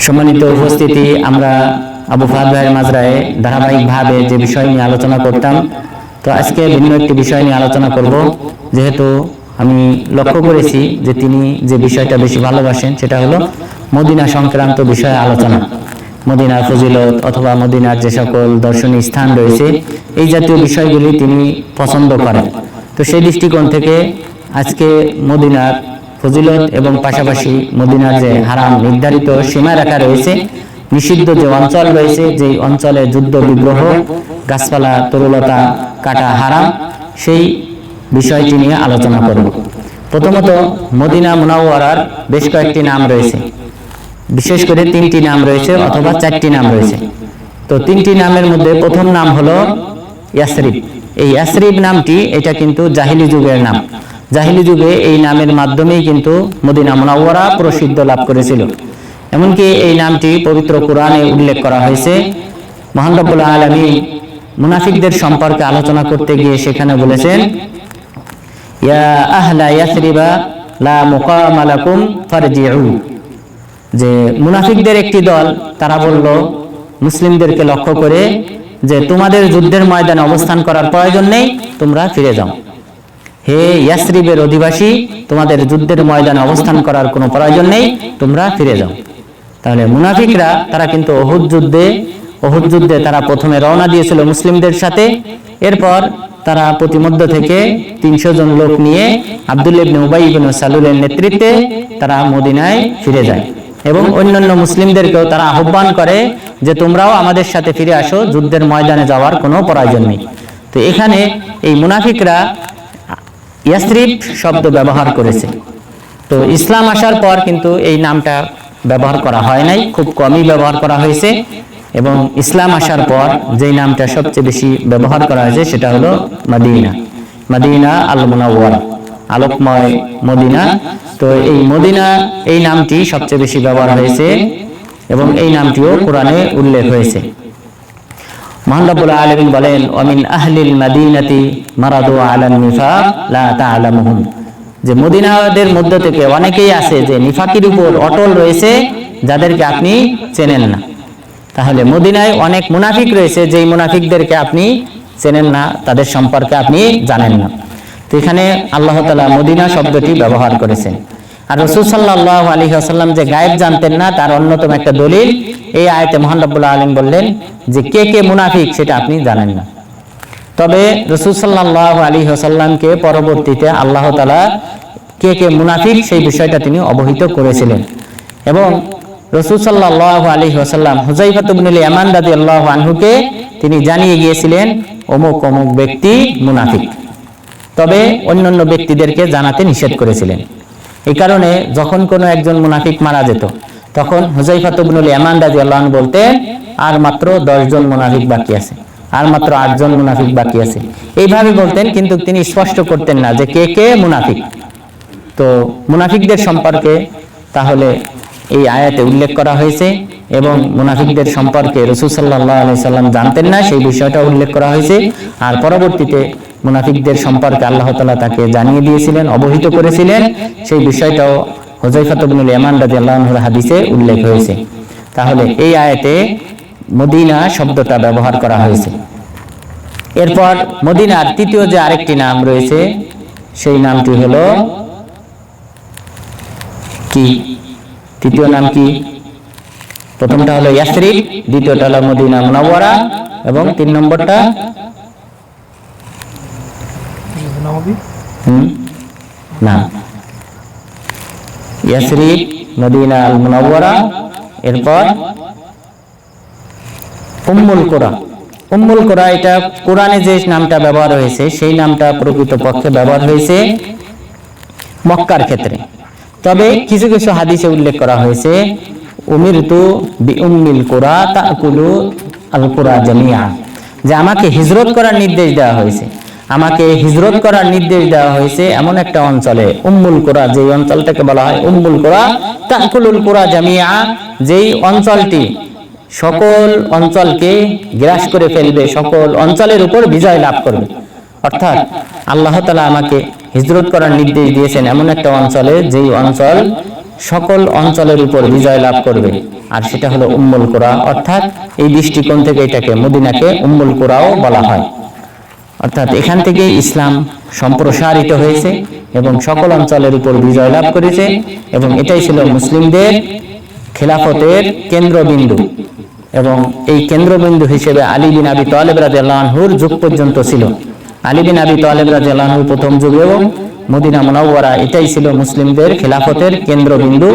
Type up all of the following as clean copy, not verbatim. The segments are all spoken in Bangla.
সম্মানিত উপস্থিতি, আমরা আবু ফাহাদ ভাইয়ের মাজরায় ধারাবাহিকভাবে যে বিষয় নিয়ে আলোচনা করতাম, তো আজকে ভিন্ন একটি বিষয় নিয়ে আলোচনা করব। যেহেতু আমি লক্ষ্য করেছি যে তিনি যে বিষয়টা বেশি ভালোবাসেন সেটা হলো মদিনা সংক্রান্ত বিষয়ে আলোচনা, মদিনার ফজিলত অথবা মদিনার যে সকল দর্শনীয় স্থান রয়েছে এই জাতীয় বিষয়গুলি তিনি পছন্দ করেন। তো সেই দৃষ্টিকোণ থেকে আজকে মদিনার ফজিলত এবং পাশাপাশি মদিনার যে হারাম নির্ধারিত সীমারেখা রয়েছে, নিষিদ্ধ যে অঞ্চল রয়েছে, যেই অঞ্চলে যুদ্ধ বিগ্রহ, গাছপালা, তরুলতা কাটা হারাম, সেই বিষয়টি নিয়ে আলোচনা করব। প্রথমত, মদিনা মুনাওয়ারার বেশ কয়েকটি নাম রয়েছে, বিশেষ করে তিনটি নাম রয়েছে অথবা চারটি নাম রয়েছে। তো তিনটি নামের মধ্যে প্রথম নাম হলো ইয়াসরিব। এই ইয়াসরিব নামটি এটা কিন্তু জাহিলি যুগের নাম। জাহিলি যুগে এই নামের মাধ্যমেই কিন্তু মদিনা মুনাওয়ারা প্রসিদ্ধ লাভ করেছিল। এমনকি এই নামটি পবিত্র কোরআনে উল্লেখ করা হয়েছে। মহান রব্বুল আলামিন মুনাফিকদের সম্পর্কে আলোচনা করতে গিয়ে সেখানে বলেছেন, ইয়া আহলা ইয়াসরিবা লা মুকামা লাকুম ফারজিউ। যে মুনাফিকদের একটি দল তারা বলল মুসলিমদেরকে লক্ষ্য করে যে তোমাদের যুদ্ধের ময়দানে অবস্থান করার প্রয়োজন নেই, তোমরা ফিরে যাও। হে ইয়াসরিবের অধিবাসী, তোমাদের যুদ্ধের ময়দানে অবস্থান করার কোনো প্রয়োজন নেই, তোমরা ফিরে যাও। তাহলে মুনাফিকরা তারা কিন্তু ওহুদ যুদ্ধে তারা প্রথমে রওনা দিয়েছিল মুসলিমদের সাথে। এরপর তারা প্রতিমধ্য থেকে 300 জন লোক নিয়ে আব্দুল্লাহ ইবনে উবাই ইবনে সালুলের নেতৃত্বে তারা মদিনায় ফিরে যায় এবং অন্যান্য মুসলিমদেরকেও তারা আহ্বান করে যে তোমরাও আমাদের সাথে ফিরে আসো, যুদ্ধের ময়দানে যাওয়ার কোনো প্রয়োজন নেই। তো এখানে এই মুনাফিকরা ইয়াসরিব শব্দ ব্যবহার করেছে। তো ইসলাম আসার পর কিন্তু এই নামটা ব্যবহার করা হয় নাই, খুব কমই ব্যবহার করা হয়েছে। এবং ইসলাম আসার পর যেই নামটা সবচেয়ে বেশি ব্যবহার করা হয়েছে সেটা হলো মদিনা আল মুনাওয়ারা, আলোকময় মদিনা। তো এই মদিনা এই নামটি সবচেয়ে বেশি ব্যবহার হয়েছে এবং এই নামটিও কোরআনে উল্লেখ হয়েছে। মহান রব্বুল আলামিন বলেন, ওয়ামিন আহলিল মাদিনাতি মারাদু আলান নিফাক লা তা'লামুহুম। যে মদিনাদের মধ্য থেকে অনেকেই আছে যে নিফাকির উপর অটল রয়েছে, যাদেরকে আপনি চেনেন না। তাহলে মদিনায় অনেক মুনাফিক রয়েছে, যেই মুনাফিকদেরকে আপনি চেনেন না, তাদের সম্পর্কে আপনি জানেন না। তো এখানে আল্লাহ তাআলা মদিনা শব্দটি ব্যবহার করেছেন। আর রাসূল সাল্লাল্লাহু আলাইহি ওয়াসাল্লাম যে গায়েব জানতেন না, তার অন্যতম একটা দলিল এই আয়াতে মহান রব্বুল আলামিন বললেন যে কে কে মুনাফিক সেটা আপনি জানেন না। তবে রাসূল সাল্লাল্লাহু আলাইহি ওয়াসাল্লামকে পরবর্তীতে আল্লাহ তাআলা কে কে মুনাফিক সেই বিষয়টা তিনি অবহিত করেছিলেন। এবং রাসূল সাল্লাল্লাহু আলাইহি ওয়াসাল্লাম হুযায়ফা ইবনুল ইয়ামান রাদিয়াল্লাহু আনহুকে তিনি জানিয়ে গিয়েছিলেন অমুক অমুক ব্যক্তি মুনাফিক, তবে অন্যান্য ব্যক্তিদেরকে জানাতে নিষেধ করেছিলেন। এই কারণে যখন কোনো একজন মুনাফিক মারা যেত, তখন হুযায়ফা ইবনুল ইয়ামান রাদিয়াল্লাহু আনহু বলতেন আর মাত্র 10 জন মুনাফিক বাকি আছে, আর মাত্র 8 জন মুনাফিক বাকি আছে, এইভাবে বলতেন। কিন্তু তিনি স্পষ্ট করতেন না যে কে কে মুনাফিক। তো মুনাফিকদের সম্পর্কে তাহলে এই আয়াতে উল্লেখ করা হয়েছে এবং মুনাফিকদের সম্পর্কে রাসূল সাল্লাল্লাহু আলাইহি সাল্লাম জানতেন না, সেই বিষয়টা উল্লেখ করা হয়েছে। আর পরবর্তীতে মুনাফিকদের সম্পর্কে আল্লাহ তাআলা তাকে জানিয়ে দিয়েছিলেন, অবহিত করেছিলেন, সেই বিষয়টাও হুযায়ফা ইবনুল ইয়ামান রাদিয়াল্লাহু আনহুর হাদিসে উল্লেখ হয়েছে। তাহলে এই আয়াতে মদিনা শব্দটা ব্যবহার করা হয়েছে। এরপর মদিনার তৃতীয় যে আরেকটি নাম রয়েছে সেই নামটি হলো কি? তৃতীয় নাম কি? প্রথমটা হলো ইয়াসরিব, দ্বিতীয়টা হলো মদিনা মুনাওয়ারা এবং 3 নম্বরটা না, ইয়াসরিব, মদিনা আল মুনাওয়ারা, এরপর উম্মুল কুরা। উম্মুল কুরা এটা কোরআনে যে নামটা ব্যবহার হয়েছে সেই নামটা প্রকৃতপক্ষে ব্যবহার হয়েছে মক্কার ক্ষেত্রে। তবে কিছু কিছু হাদিসে উল্লেখ করা হয়েছে উমিরতু বিউম্মিল কুরা তাকুলু আল কুরা জামিআ, যে আমাকে হিজরত করার নির্দেশ দেওয়া হয়েছে, আমাকে হিজরত করার নির্দেশ দেওয়া হয়েছে এমন একটা অঞ্চলে, উম্মুল কুরা, যেই অঞ্চলটাকে বলা হয় উম্মুল কুরা তাকুলুল কুরা জামিআ, যেই অঞ্চলটি সকল অঞ্চলকে গ্রাস করে ফেলবে, সকল অঞ্চলের উপর বিজয় লাভ করবে। অর্থাৎ আল্লাহ তাআলা আমাকে হিজরত করার নির্দেশ দিয়েছেন এমন একটা অঞ্চলে, যেই অঞ্চল সকল অঞ্চলের উপর বিজয় লাভ করবে, আর সেটা হলো উম্মুল কুরা। অর্থাৎ এই দৃষ্টিকোণ থেকে এটাকে মদিনাকে উম্মুল কুরাও বলা হয়। অর্থাৎ এখান থেকে ইসলাম সম্প্রসারিত হয়েছে এবং সকল অঞ্চলের উপর বিজয় লাভ করেছে, এবং এটাই ছিল মুসলিমদের খেলাফতের কেন্দ্রবিন্দু। এবং এই কেন্দ্রবিন্দু হিসেবে আলী বিন আবি তালেব রাদিয়াল্লাহু আনহুর যুগ পর্যন্ত ছিল। আলী বিন আবি তালেব রাদিয়াল্লাহু আনহুর প্রথম যুগেও মদিনা মুনাওয়ারা এটাই ছিল মুসলিমদের খেলাফতের কেন্দ্রবিন্দু,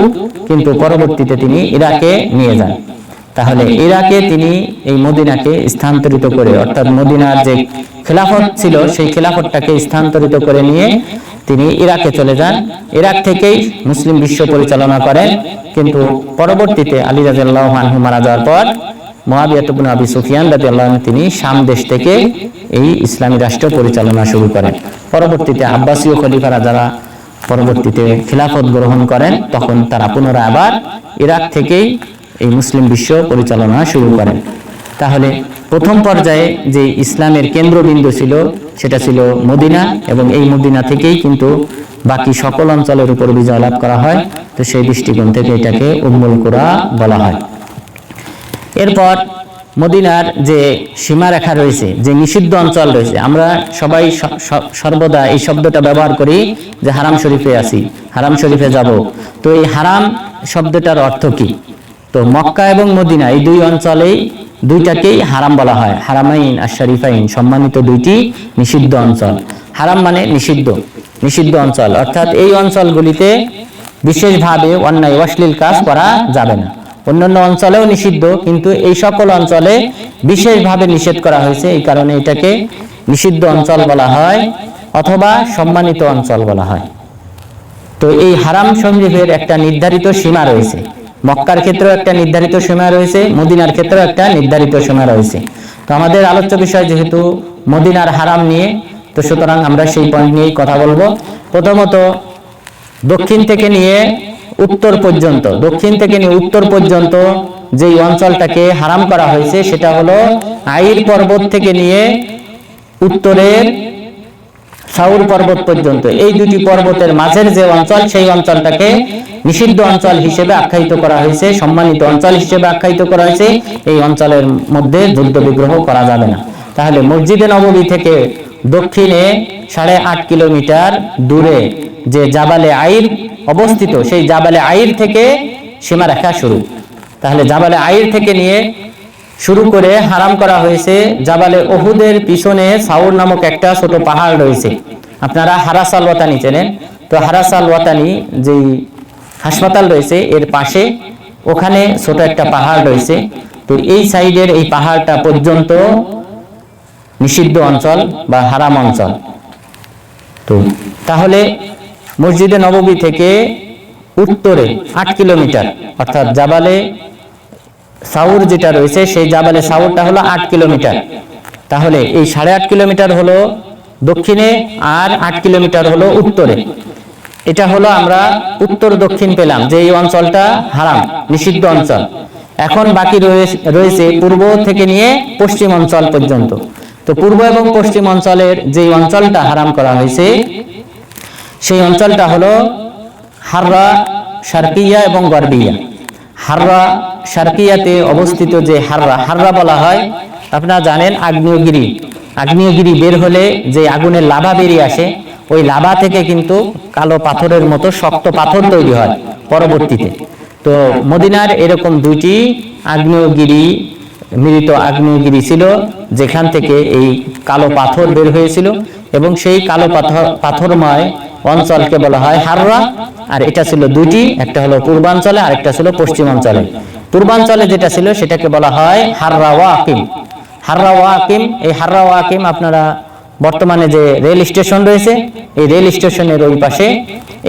কিন্তু পরবর্তীতে তিনি ইরাকে নিয়ে যান। তাহলে ইরাকে তিনি এই মদিনাকে স্থানান্তরিত করে, অর্থাৎ মদিনার যে খেলাফত ছিল সেই খেলাফতটাকে স্থানান্তরিত করে নিয়ে তিনি ইরাকে চলে যান। ইরাক থেকেই মুসলিম বিশ্ব পরিচালনা করেন, কিন্তু পরবর্তীতে আলী রাদিয়াল্লাহু আনহু মারা যাওয়ার পর মুআবিয়া ইবনে আবি সুফিয়ান রাদিয়াল্লাহু আনহু তিনি শাম দেশ থেকে এই ইসলামী রাষ্ট্র পরিচালনা শুরু করেন। পরবর্তীতে আব্বাসীয় খলিফারা যারা পরবর্তীতে খিলাফত গ্রহণ করেন, তখন তারা পুনরায় আবার ইরাক থেকেই এই মুসলিম বিশ্ব পরিচালনা শুরু করেন। তাহলে প্রথম পর্যায়ে যে ইসলামের কেন্দ্রবিন্দু ছিল সেটা ছিল মদিনা, এবং এই মদিনা থেকেই কিন্তু বাকি সকল অঞ্চলের উপর বিজয় লাভ করা হয়। তো সেই দৃষ্টিকোণ থেকে এটাকে উম্মুল কুরা বলা হয়। এরপর মদিনার যে সীমারেখা রয়েছে, যে নিষিদ্ধ অঞ্চল রয়েছে, আমরা সবাই সর্বদা এই শব্দটা ব্যবহার করি যে হারাম শরীফে আছি, হারাম শরীফে যাব। তো এই হারাম শব্দটার অর্থ কি? তো মক্কা এবং মদিনা এই দুই অঞ্চলেই দুইটাকেই হারাম বলা হয়। হারামাইন আর শরীফাইন, সম্মানিত দুইটি নিষিদ্ধ অঞ্চল। হারাম মানে নিষিদ্ধ, নিষিদ্ধ অঞ্চল, অর্থাৎ এই অঞ্চলগুলিতে বিশেষভাবে অন্যায় অশ্লীল কাজ করা যাবে না। অন্যান্য অঞ্চলেও নিষিদ্ধ, কিন্তু এই সকল অঞ্চলে বিশেষভাবে নিষেধ করা হয়েছে, এই কারণে এটাকে নিষিদ্ধ অঞ্চল বলা হয় অথবা সম্মানিত অঞ্চল বলা হয়। তো এই হারাম শরীফের একটা নির্ধারিত সীমা রয়েছে। মক্কার ক্ষেত্রেও একটা নির্ধারিত সীমা রয়েছে, মদিনার ক্ষেত্রেও একটা নির্ধারিত সীমা রয়েছে। তো আমাদের আলোচ্য বিষয় যেহেতু মদিনার হারাম নিয়ে, তো সুতরাং আমরা সেই পয়েন্ট নিয়েই কথা বলবো। প্রথমত দক্ষিণ থেকে নিয়ে উত্তর পর্যন্ত, দক্ষিণ থেকে নিয়ে উত্তর পর্যন্ত যেই অঞ্চলটাকে হারাম করা হয়েছে সেটা হলো আইর পর্বত থেকে নিয়ে উত্তরের সাউর পর্বত পর্যন্ত। এই দুটি পর্বতের মাঝের যে অঞ্চল, সেই অঞ্চলটাকে নিষিদ্ধ অঞ্চল হিসেবে আখ্যায়িত করা হয়েছে, সম্মানিত অঞ্চল হিসেবে আখ্যায়িত করা হয়েছে। এই অঞ্চলের মধ্যে যুদ্ধ বিগ্রহ করা যাবে না। তাহলে মসজিদে নববী থেকে দক্ষিণে 8.5 কিলোমিটার দূরে যে জাবালে আইর অবস্থিত, সেই জাবালে আইর থেকে সীমারেখা শুরু। তাহলে জাবালে আইর থেকে নিয়ে শুরু করে হারাম করা হয়েছে জাবালে ওহুদের পিছনে সাউর নামক একটা ছোট পাহাড় রয়েছে। আপনারা হারাস আল ওয়াতানি চেনেন, তো হারাস আল ওয়াতানি যেই হাসপাতাল রয়েছে এর পাশে ওখানে ছোট একটা পাহাড় রয়েছে। তো এই সাইডের এই পাহাড়টা পর্যন্ত নিষিদ্ধ অঞ্চল বা হারাম অঞ্চল। তো তাহলে মসজিদে নববী থেকে উত্তরে 8 কিলোমিটার, অর্থাৎ জাবালে সাউর যেটা রয়েছে সেই জাবালে সাউরটা হলো 8 কিলোমিটার। তাহলে এই 8.5 কিলোমিটার হলো দক্ষিণে আর 8 কিলোমিটার হলো উত্তরে। এটা হলো আমরা উত্তর দক্ষিণ পেলাম যে এই অঞ্চলটা হারাম, নিষিদ্ধ অঞ্চল। এখন বাকি রয়েছে পূর্ব থেকে নিয়ে পশ্চিম অঞ্চল পর্যন্ত। তো পূর্ব এবং পশ্চিম অঞ্চলের যে অঞ্চলটা হারাম করা হয়েছে সেই অঞ্চলটা হলো হাররা শারকিয়া এবং গরবিয়া। হাররা শারকিয়াতে অবস্থিত যে হাররা, হাররা বলা হয়, আপনারা জানেন আগ্নেয়গিরি, আগ্নেয়গিরি বের হলে যে আগুনের লাভা বেরিয়ে আসে, ওই লাভা থেকে কিন্তু কালো পাথরের মতো শক্ত পাথর তৈরি হয় পরবর্তীতে। তো মদিনার এরকম দুইটি আগ্নেয়গিরি, মৃত আগ্নেয়গিরি ছিল যেখান থেকে এই কালো পাথর বের হয়েছিল, এবং সেই কালো পাথরময় অঞ্চলকে বলা হয় হাররা। আর এটা ছিল দুইটি, একটা হলো পূর্বাঞ্চলে আর একটা ছিল পশ্চিমাঞ্চলে। পূর্বাঞ্চলে যেটা ছিল সেটাকে বলা হয় হাররা ওয়াকিম। হাররা ওয়াকিম, এই হাররা ওয়াকিম আপনারা বর্তমানে যে রেল স্টেশন রয়েছে এই রেল স্টেশনের ওই পাশে,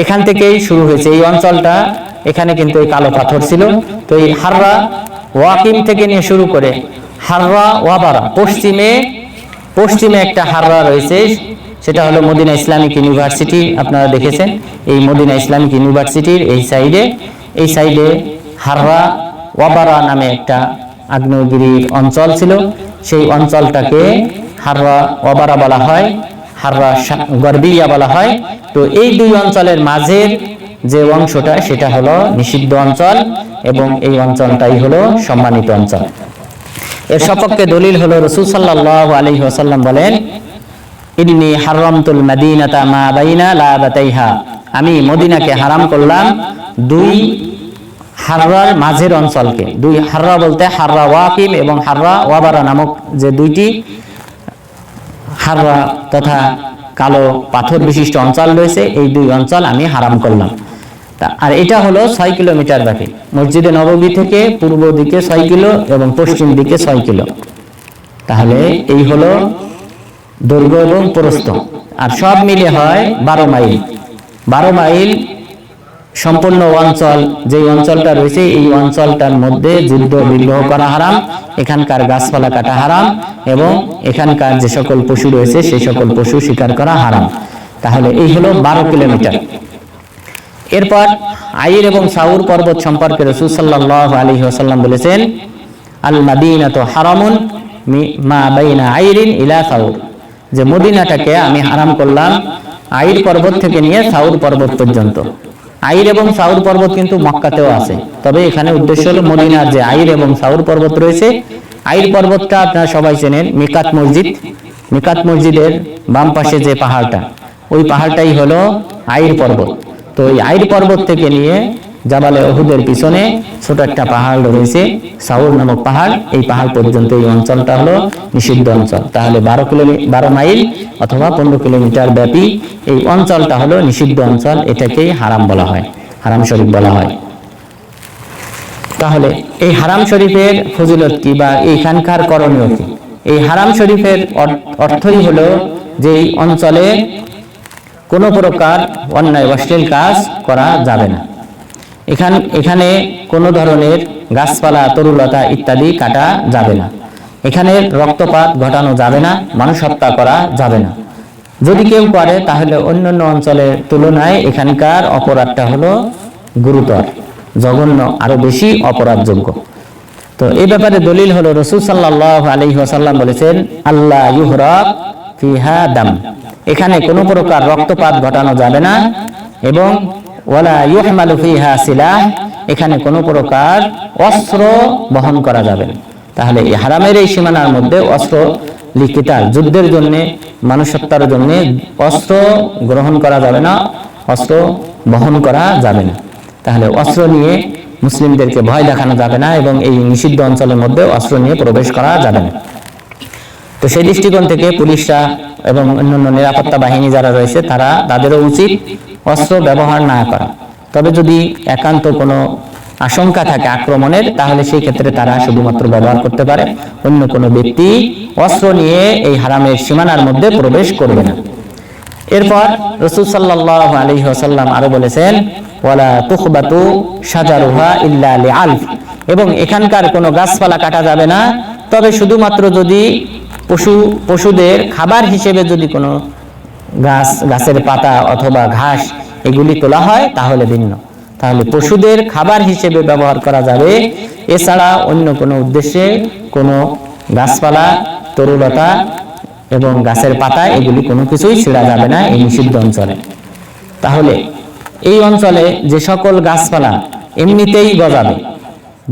এখান থেকেই শুরু হয়েছে এই অঞ্চলটা। এখানে কিন্তু এই কালো পাথর ছিল। তো এই হাররা ওয়াকিম থেকে নিয়ে শুরু করে হাররা ওয়াবারা, পশ্চিমে একটা হাররা রয়েছে, সেটা হলো মদিনা ইসলামিক ইউনিভার্সিটি। আপনারা দেখেছেন এই মদিনা ইসলামিক ইউনিভার্সিটির এই সাইডে হাররা ওয়াবারা নামে একটা আগ্নেয়গিরির অঞ্চল ছিল। সেই অঞ্চলটাকে হাররা ওয়াবারা বলা হয়, হাররা গরবিয়া বলা হয়। তো এই দুই অঞ্চলের মাঝের যে অংশটা সেটা হলো নিষিদ্ধ অঞ্চল এবং এই অঞ্চলটাই হলো সম্মানিত অঞ্চল। এর সপক্ষে দলিল হলো রাসূল সাল্লাল্লাহু আলাইহি ওয়াসাল্লাম বলেন, ইন্নী হারামতুল মাদিনাতা মা বাইনা লাবাতাইহা, আমি মদিনাকে হারাম করলাম দুই হাররার মাঝের অঞ্চলকে। দুই হাররা বলতে হাররা ওয়াকিম এবং হাররা ওয়াবারা নামক যে দুইটি হাররা তথা কালো পাথর বিশিষ্ট অঞ্চল রয়েছে, এই দুই অঞ্চল আমি হারাম করলাম। আর এটা হলো 6 কিলোমিটার ব্যাপী, মসজিদে নববী থেকে পূর্ব দিকে 6 কিলো এবং পশ্চিম দিকে 6 কিলো। তাহলে এই হলো দৈর্ঘ্য এবং প্রস্থ, আর সব মিলে হয় 12 মাইল। 12 মাইল সম্পূর্ণ অঞ্চল, যে অঞ্চলটা রয়েছে এই অঞ্চলটার মধ্যে যুদ্ধ বিগ্রহ করা হারাম, এখানকার গাছপালা কাটা হারাম এবং এখানকার যে সকল পশু রয়েছে সেই সকল পশু শিকার করা হারাম। তাহলে এই হলো 12 কিলোমিটার। এরপর আইর এবং সাউর পর্বত সম্পর্কে রাসূল সাল্লাল্লাহু আলাইহি ওয়াসাল্লাম বলেছেন, আল মাদিনাতু হারামুন মা বাইনা আইরিন ইলা সাউর, যে মদিনাটাকে আমি হারাম করলাম আইর পর্বত থেকে নিয়ে সাউর পর্বত পর্যন্ত। আইর এবং সাউর পর্বত কিন্তু মক্কাতেও আছে, তবে এখানে উদ্দেশ্য হলো মদিনার যে আইর এবং সাউর পর্বত রয়েছে। আইর পর্বতটা আপনারা সবাই চেনেন, মিকাত মসজিদ। মিকাত মসজিদের বাম পাশে যে পাহাড়টা, ওই পাহাড়টাই হলো আইর পর্বত। তো এই আইর পর্বত থেকে নিয়ে জাবালে উহুদের পিছনে ছোট একটা পাহাড় রয়েছে সাউর নামক পাহাড়, এই পাহাড় পর্যন্ত এই অঞ্চলটা হলো নিষিদ্ধ অঞ্চল। তাহলে 12 মাইল অথবা 15 কিলোমিটার ব্যাপী এই অঞ্চলটা হলো নিষিদ্ধ অঞ্চল, এটাকেই হারাম বলা হয়, হারাম শরীফ বলা হয়। তাহলে এই হারাম শরীফের ফজিলত কি বা এইখানকার করণীয় কি? এই হারাম শরীফের অর্থই হলো যে এই অঞ্চলে কোনো প্রকার অন্যায় অশ্লীল কাজ করা যাবে না। এখানে কোনো ধরনের গাছপালা তরুলতা ইত্যাদি কাটা যাবে না। এখানে রক্তপাত ঘটানো যাবে না, মানুষ হত্যা করা যাবে না। যদি কেউ করে তাহলে অন্যান্য অঞ্চলের তুলনায় এখানকার অপরাধটা হলো গুরুতর, জঘন্য, আরো বেশি অপরাধযোগ্য। তো এই ব্যাপারে দলিল হলো রাসূল সাল্লাল্লাহু আলাইহি ওয়াসাল্লাম বলেছেন, আল্লাহ ইউহরাক ফিহা দাম, এখানে কোনো প্রকার রক্তপাত ঘটানো যাবে না, এবং ওয়ালা ইউহমালু ফিহা সিলাহ, এখানে কোনো প্রকার অস্ত্র বহন করা যাবে না। তাহলে এই হারামের এই সীমানার মধ্যে অস্ত্র লিখিতাল, যুদ্ধের জন্য, মানুষ হত্যার জন্য অস্ত্র গ্রহণ করা যাবে না, অস্ত্র বহন করা যাবে না। তাহলে অস্ত্র নিয়ে মুসলিমদেরকে ভয় দেখানো যাবে না এবং এই নিষিদ্ধ অঞ্চলের মধ্যে অস্ত্র নিয়ে প্রবেশ করা যাবে না। তো সেই দৃষ্টিকোণ থেকে পুলিশরা এবং অন্যান্য নিরাপত্তা বাহিনী যারা রয়েছে তাদেরও উচিত অস্ত্র ব্যবহার না করা। তবে যদি একান্ত কোনো আশঙ্কা থাকে আক্রমণের, তাহলে সেই ক্ষেত্রে তারা শুধুমাত্র ব্যবহার করতে পারে, অন্য কোনো ব্যক্তি অস্ত্র নিয়ে এই হারামের সীমানার মধ্যে প্রবেশ করবে না। এরপর রাসূল সাল্লাল্লাহু আলাইহি ওয়াসাল্লাম আরো বলেছেন, ওয়ালা তুখবাতু শাজারুহা ইল্লা লিআলফ, এবং এখানকার কোনো গাছপালা কাটা যাবে না, তবে শুধুমাত্র যদি পশুদের খাবার হিসেবে যদি কোনো গাছের পাতা অথবা ঘাস এগুলি তোলা হয় তাহলে ভিন্ন। তাহলে পশুদের খাবার হিসেবে ব্যবহার করা যাবে, এছাড়া অন্য কোনো উদ্দেশ্যে কোনো গাছপালা তরুলতা এবং গাছের পাতা এগুলি কোনো কিছুই ছিঁড়া যাবে না এই নিষিদ্ধ অঞ্চলে। তাহলে এই অঞ্চলে যে সকল গাছপালা এমনিতেই গজাবে,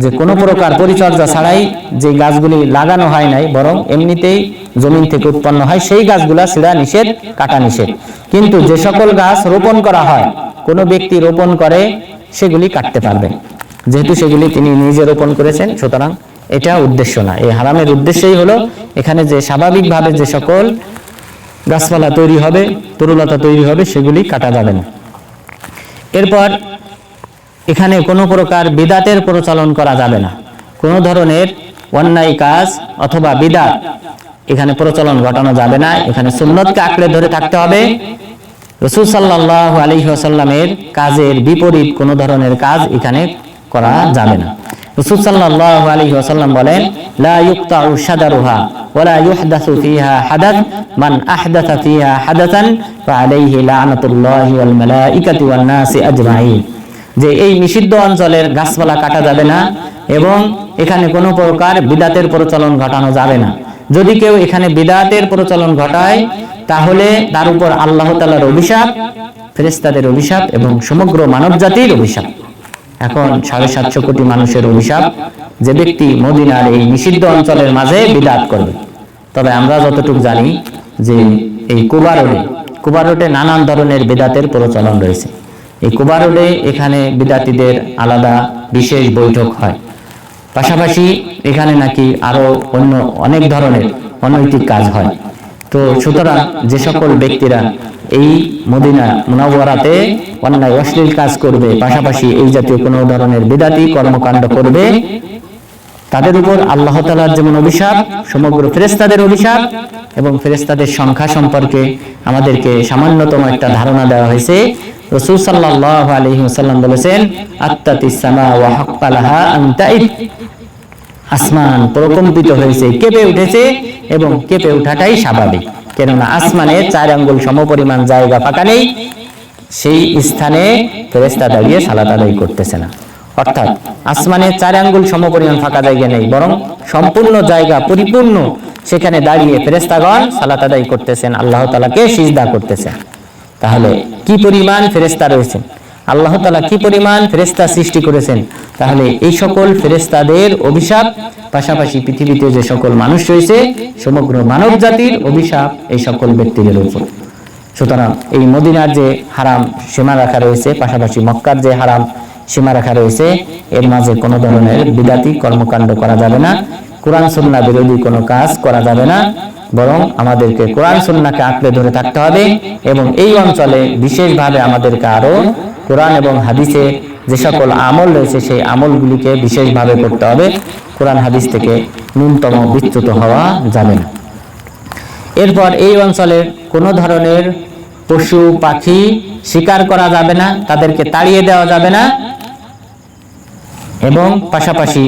যে কোনো প্রকার পরিচর্যা ছাড়াই যে গাছগুলি লাগানো হয় নাই, বরং এমনিতেই জমিন থেকে উৎপন্ন হয়, সেই গাছগুলা ছিঁড়া নিষেধ, কাটা নিষেধ। কিন্তু যে সকল গাছ রোপণ করা হয়, কোনো ব্যক্তি রোপণ করে, সেগুলি কাটতে পারবে, যেহেতু সেগুলি তিনি নিজে রোপণ করেছেন, সুতরাং এটা উদ্দেশ্য না। এই হারামের উদ্দেশ্যই হলো এখানে যে স্বাভাবিকভাবে যে সকল গাছপালা তৈরি হবে, তরুলতা তৈরি হবে, সেগুলি কাটা যাবে না। এরপর এখানে কোনো প্রকার বিদাতের প্রচলন করা যাবে না, কোনো ধরনের অন্যায় কাজ অথবা বিদাত এখানে প্রচলন ঘটানো যাবে না। এখানে সুন্নতকে আঁকড়ে ধরে থাকতে হবে। রাসূল সাল্লাল্লাহু আলাইহি ওয়াসাল্লামের কাজের বিপরীত কোনো ধরনের কাজ এখানে করা যাবে না। রাসূল সাল্লাল্লাহু আলাইহি ওয়াসাল্লাম বলেন, লা ইউকতাউ শাদারুহা ওয়ালা ইউহদাসু ফিহা হাদাথ, মান আহদাথা ফিহা হাদাথান ফাআলাইহি লানাতুল্লাহি ওয়াল মালাইকাতি ওয়ান নাসি আজমাইন, যে এই নিষিদ্ধ অঞ্চলের গাছপালা কাটা যাবে না এবং এখানে কোনো প্রকার বিদাতের প্রচলন ঘটানো যাবে না। যদি কেউ এখানে বিদাতের প্রচলন ঘটায় তাহলে তার উপর আল্লাহ তাআলার অভিশাপ ফেরেশতাদের অভিশাপ এবং সমগ্র মানব জাতির অভিশাপ। এখন 750 কোটি মানুষের অভিশাপ, যে ব্যক্তি মদিনার এই নিষিদ্ধ অঞ্চলের মাঝে বিদআত করবে। তবে আমরা যতটুকু জানি যে এই কুবা রোডে নানান ধরনের বিদআতের প্রচলন রয়েছে। এই কুবা রোডে এখানে বিদআতীদের আলাদা বিশেষ বৈঠক হয়। পাশাপাশি এখানে নাকি আরো অন্য অনেক ধরনের অনৈতিক কাজ হয়। তো সুতরাং যে সকল ব্যক্তিরা এই মদিনা মুনাওয়ারাতে অন্যায় অশ্লীল কাজ করবে, পাশাপাশি এই জাতীয় কোনো ধরনের বিদআতি কর্মকাণ্ড করবে, তাদের উপর আল্লাহ তাআলার যেমন অভিশাপ, সমগ্র ফেরেশতাদের অভিশাপ, এবং ফেরেশতাদের সংখ্যা সম্পর্কে আমাদেরকে সামান্যতম একটা ধারণা দেওয়া হয়েছে। রাসূল সাল্লাল্লাহু আলাইহি ওয়াসাল্লাম বলেছেন, আত্তাতিস সামা ওয়া হাক্কালাহা আন তাইদ, আসমান প্রকম্পিত হয়েছে, কেঁপে উঠেছে, এবং কেঁপে ওঠাটাই স্বাভাবিক। কেননা আসমানে 4 আঙ্গুল সমপরিমাণ জায়গা ফাঁকা নেই, সেই স্থানে ফেরেশতা দাঁড়িয়ে সালাত আদায় করতেছে না। অর্থাৎ আসমানে 4 আঙ্গুল সমপরিমাণ ফাঁকা জায়গা নেই, বরং সম্পূর্ণ জায়গা পরিপূর্ণ, সেখানে দাঁড়িয়ে ফেরেশতাগণ সালাত আদায় করতেছেন, আল্লাহ তাআলাকে সিজদা করতেছেন। তাহলে কি পরিমাণ ফেরেশতা রয়েছেন, আল্লাহ তাআলা কি পরিমাণ ফেরেশতা সৃষ্টি করেছেন। তাহলে এই সকল ফেরেশতাদের অভিশাপ, পাশাপাশি পৃথিবীতে যে সকল মানুষ রয়েছে, সমগ্র মানব জাতির অভিশাপ এই সকল ব্যক্তিদের উপর। সুতরাং এই মদিনার যে হারাম সীমা রাখা রয়েছে, পাশাপাশি মক্কার যে হারাম সীমা রাখা রয়েছে, এর মাঝে কোনো ধরনের বিদআতি কর্মকাণ্ড করা যাবে না, কোরআন সুন্নাহ বিরোধী কোনো কাজ করা যাবে না, বরং আমাদেরকে কোরআন সুন্নাহকে আঁকড়ে ধরে থাকতে হবে। এবং এই অঞ্চলে বিশেষভাবে আমাদেরকে আরো কোরআন এবং হাদিসে যে সকল আমল রয়েছে, সেই আমলগুলিকে বিশেষভাবে করতে হবে। কোরআন হাদিস থেকে ন্যূনতম বিচ্যুত হওয়া যাবে না। এরপর এই অঞ্চলে কোনো ধরনের পশু পাখি শিকার করা যাবে না, তাদেরকে তাড়িয়ে দেওয়া যাবে না, এবং পাশাপাশি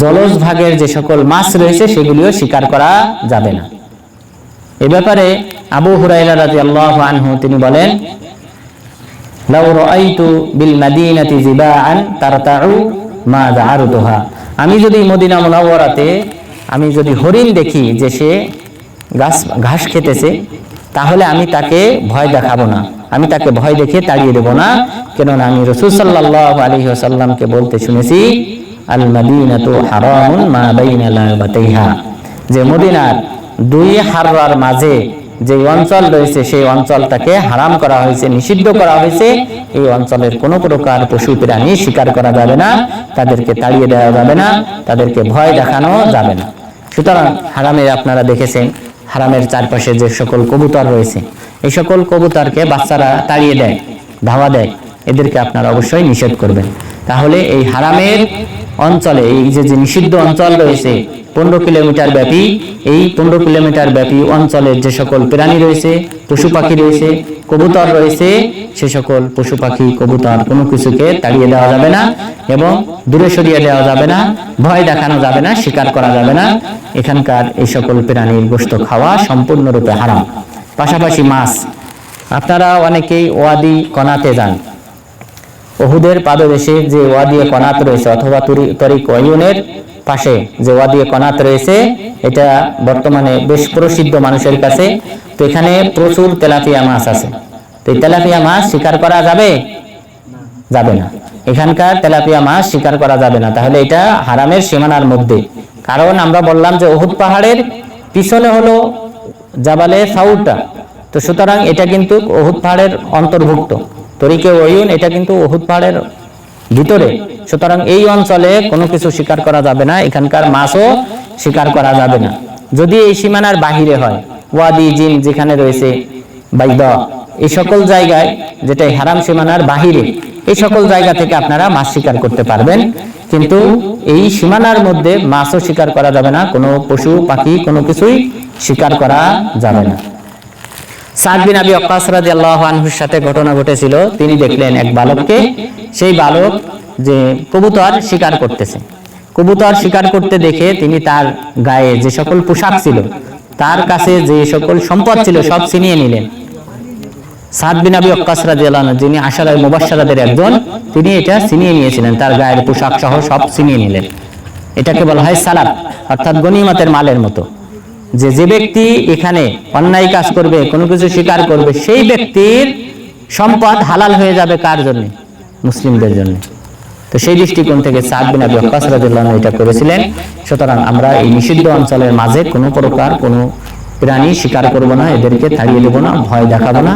জলজ ভাগের যে সকল মাছ রয়েছে সেগুলিও শিকার করা যাবে না। এ ব্যাপারে আবু হুরায়রা রাদিয়াল্লাহু আনহু তিনি বলেন, লাউ রাআইতু বিল মাদিনাতি জিবাআন তারতাউ মা যাআরতুহা, আমি যদি মদিনা মুনাওয়ারাতে আমি যদি হরিণ দেখি যে সে ঘাস খেতেছে, তাহলে আমি তাকে ভয় দেখাবো না, আমি তাকে ভয় দেখে তাড়িয়ে দেব না। কেননা আমি রাসূল সাল্লাল্লাহু আলাইহি ওয়াসাল্লামকে বলতে শুনেছি, আল মাদিনাতু হারামুন মা বাইনা লাবাতাইহা, যে মদিনার 2 হাররার মাঝে যে অঞ্চল রয়েছে, সেই অঞ্চলটাকে হারাম করা হয়েছে, নিষিদ্ধ করা হয়েছে। এই অঞ্চলের কোনো প্রকার পশু প্রাণী শিকার করা যাবে না, তাদেরকে তাড়িয়ে দেওয়া যাবে না, তাদেরকে ভয় দেখানো যাবে না। সুতরাং হারামে আপনারা দেখেছেন, হারামের চারপাশে যে সকল কবুতর রয়েছে, এই সকল কবুতরকে বাচ্চারা তাড়িয়ে দেয়, ধাওয়া দেয়, এদেরকে আপনারা অবশ্যই নিষেধ করবেন। তাহলে এই হারামের অঞ্চলে এই যে নিষিদ্ধ অঞ্চল রয়েছে 15 কিলোমিটার ব্যাপী, এই 15 কিলোমিটার ব্যাপী অঞ্চলের যে সকল প্রাণী রয়েছে, পশু পাখি রয়েছে, কবুতর রয়েছে, সে সকল পশু পাখি কবুতর কোনো কিছুকে তাড়িয়ে দেওয়া যাবে না, এবং দূরে সরিয়ে দেওয়া যাবে না, ভয় দেখানো যাবে না, শিকার করা যাবে না। এখানকার এই সকল প্রাণীর গোশত খাওয়া সম্পূর্ণরূপে হারাম। পাশাপাশি মাছ, আপনারা অনেকেই ওয়াদি কনাতে যান, উহুদের পাদদেশে যে ওয়াদি কনাত রয়েছে, অথবা তরিক ওয়ুনের পাশে যে ওয়াদি কনাত রয়েছে, এটা বর্তমানে বেশ প্রসিদ্ধ মানুষের কাছে। তো এখানে প্রচুর তেলাপিয়া মাছ আছে। তো এই তেলাপিয়া মাছ শিকার করা যাবে? যাবে না, এখানকার তেলাপিয়া মাছ শিকার করা যাবে না। তাহলে এটা হারামের সীমানার মধ্যে। কারণ আমরা বললাম যে উহুদ পাহাড়ের পিছনে হলো জাবালে সাউরটা, তো সুতরাং এটা কিন্তু উহুদ পাহাড়ের অন্তর্ভুক্ত। তরিকে ওয়ুন এটা কিন্তু উহুদ পাহাড়ের ভিতরে। সুতরাং এই অঞ্চলে কোনো কিছু শিকার করা যাবে না, এখানকার মাছও শিকার করা যাবে না। যদি এই সীমানার বাহিরে হয়, ওয়াদি জিন যেখানে রয়েছে, বাইদা, এই সকল জায়গায়, যেটা হারাম সীমানার বাহিরে, এই সকল জায়গা থেকে আপনারা মাছ শিকার করতে পারবেন। কিন্তু এই সীমানার মধ্যে মাছও শিকার করা যাবে না, কোনো পশু পাখি কোনো কিছুই শিকার করা যাবে না। সাদ বিন আবি ওয়াক্কাস রাদিয়াল্লাহু আনহুর সাথে ঘটনা ঘটেছিল। তিনি দেখলেন এক বালককে, সেই বালক যে কবুতর শিকার করতেছে, কবুতর শিকার করতে দেখে তিনি তার গায়ে যে সকল পোশাক ছিল, তার কাছে যে সকল সম্পদ ছিল, সব ছিনিয়ে নিলেন। সাদ বিন আবি ওয়াক্কাস রাদিয়াল্লাহু আনহু, যিনি আশারায়ে মুবাশশারাদের একজন, তিনি এটা ছিনিয়ে নিয়েছিলেন, তার গায়ের পোশাক সহ সব ছিনিয়ে নিলেন। এটাকে বলা হয় সালাব, অর্থাৎ গনিমতের মালের মতো। যে ব্যক্তি এখানে অন্যায় কাজ করবে, কোনো কিছু স্বীকার করবে, সেই ব্যক্তির সম্পদ হালাল হয়ে যাবে কার জন্য? মুসলিমদের জন্য। তো সেই দৃষ্টিকোণ থেকে সাদ বিন আবি ওয়াক্কাস রাদিয়াল্লাহু আনহু এটা করেছিলেন। সুতরাং আমরা এই নিষিদ্ধ অঞ্চলের মাঝে কোনো প্রকার কোনো প্রাণী শিকার করব না, এদেরকে তাড়িয়ে দেব না, ভয় দেখাবো না।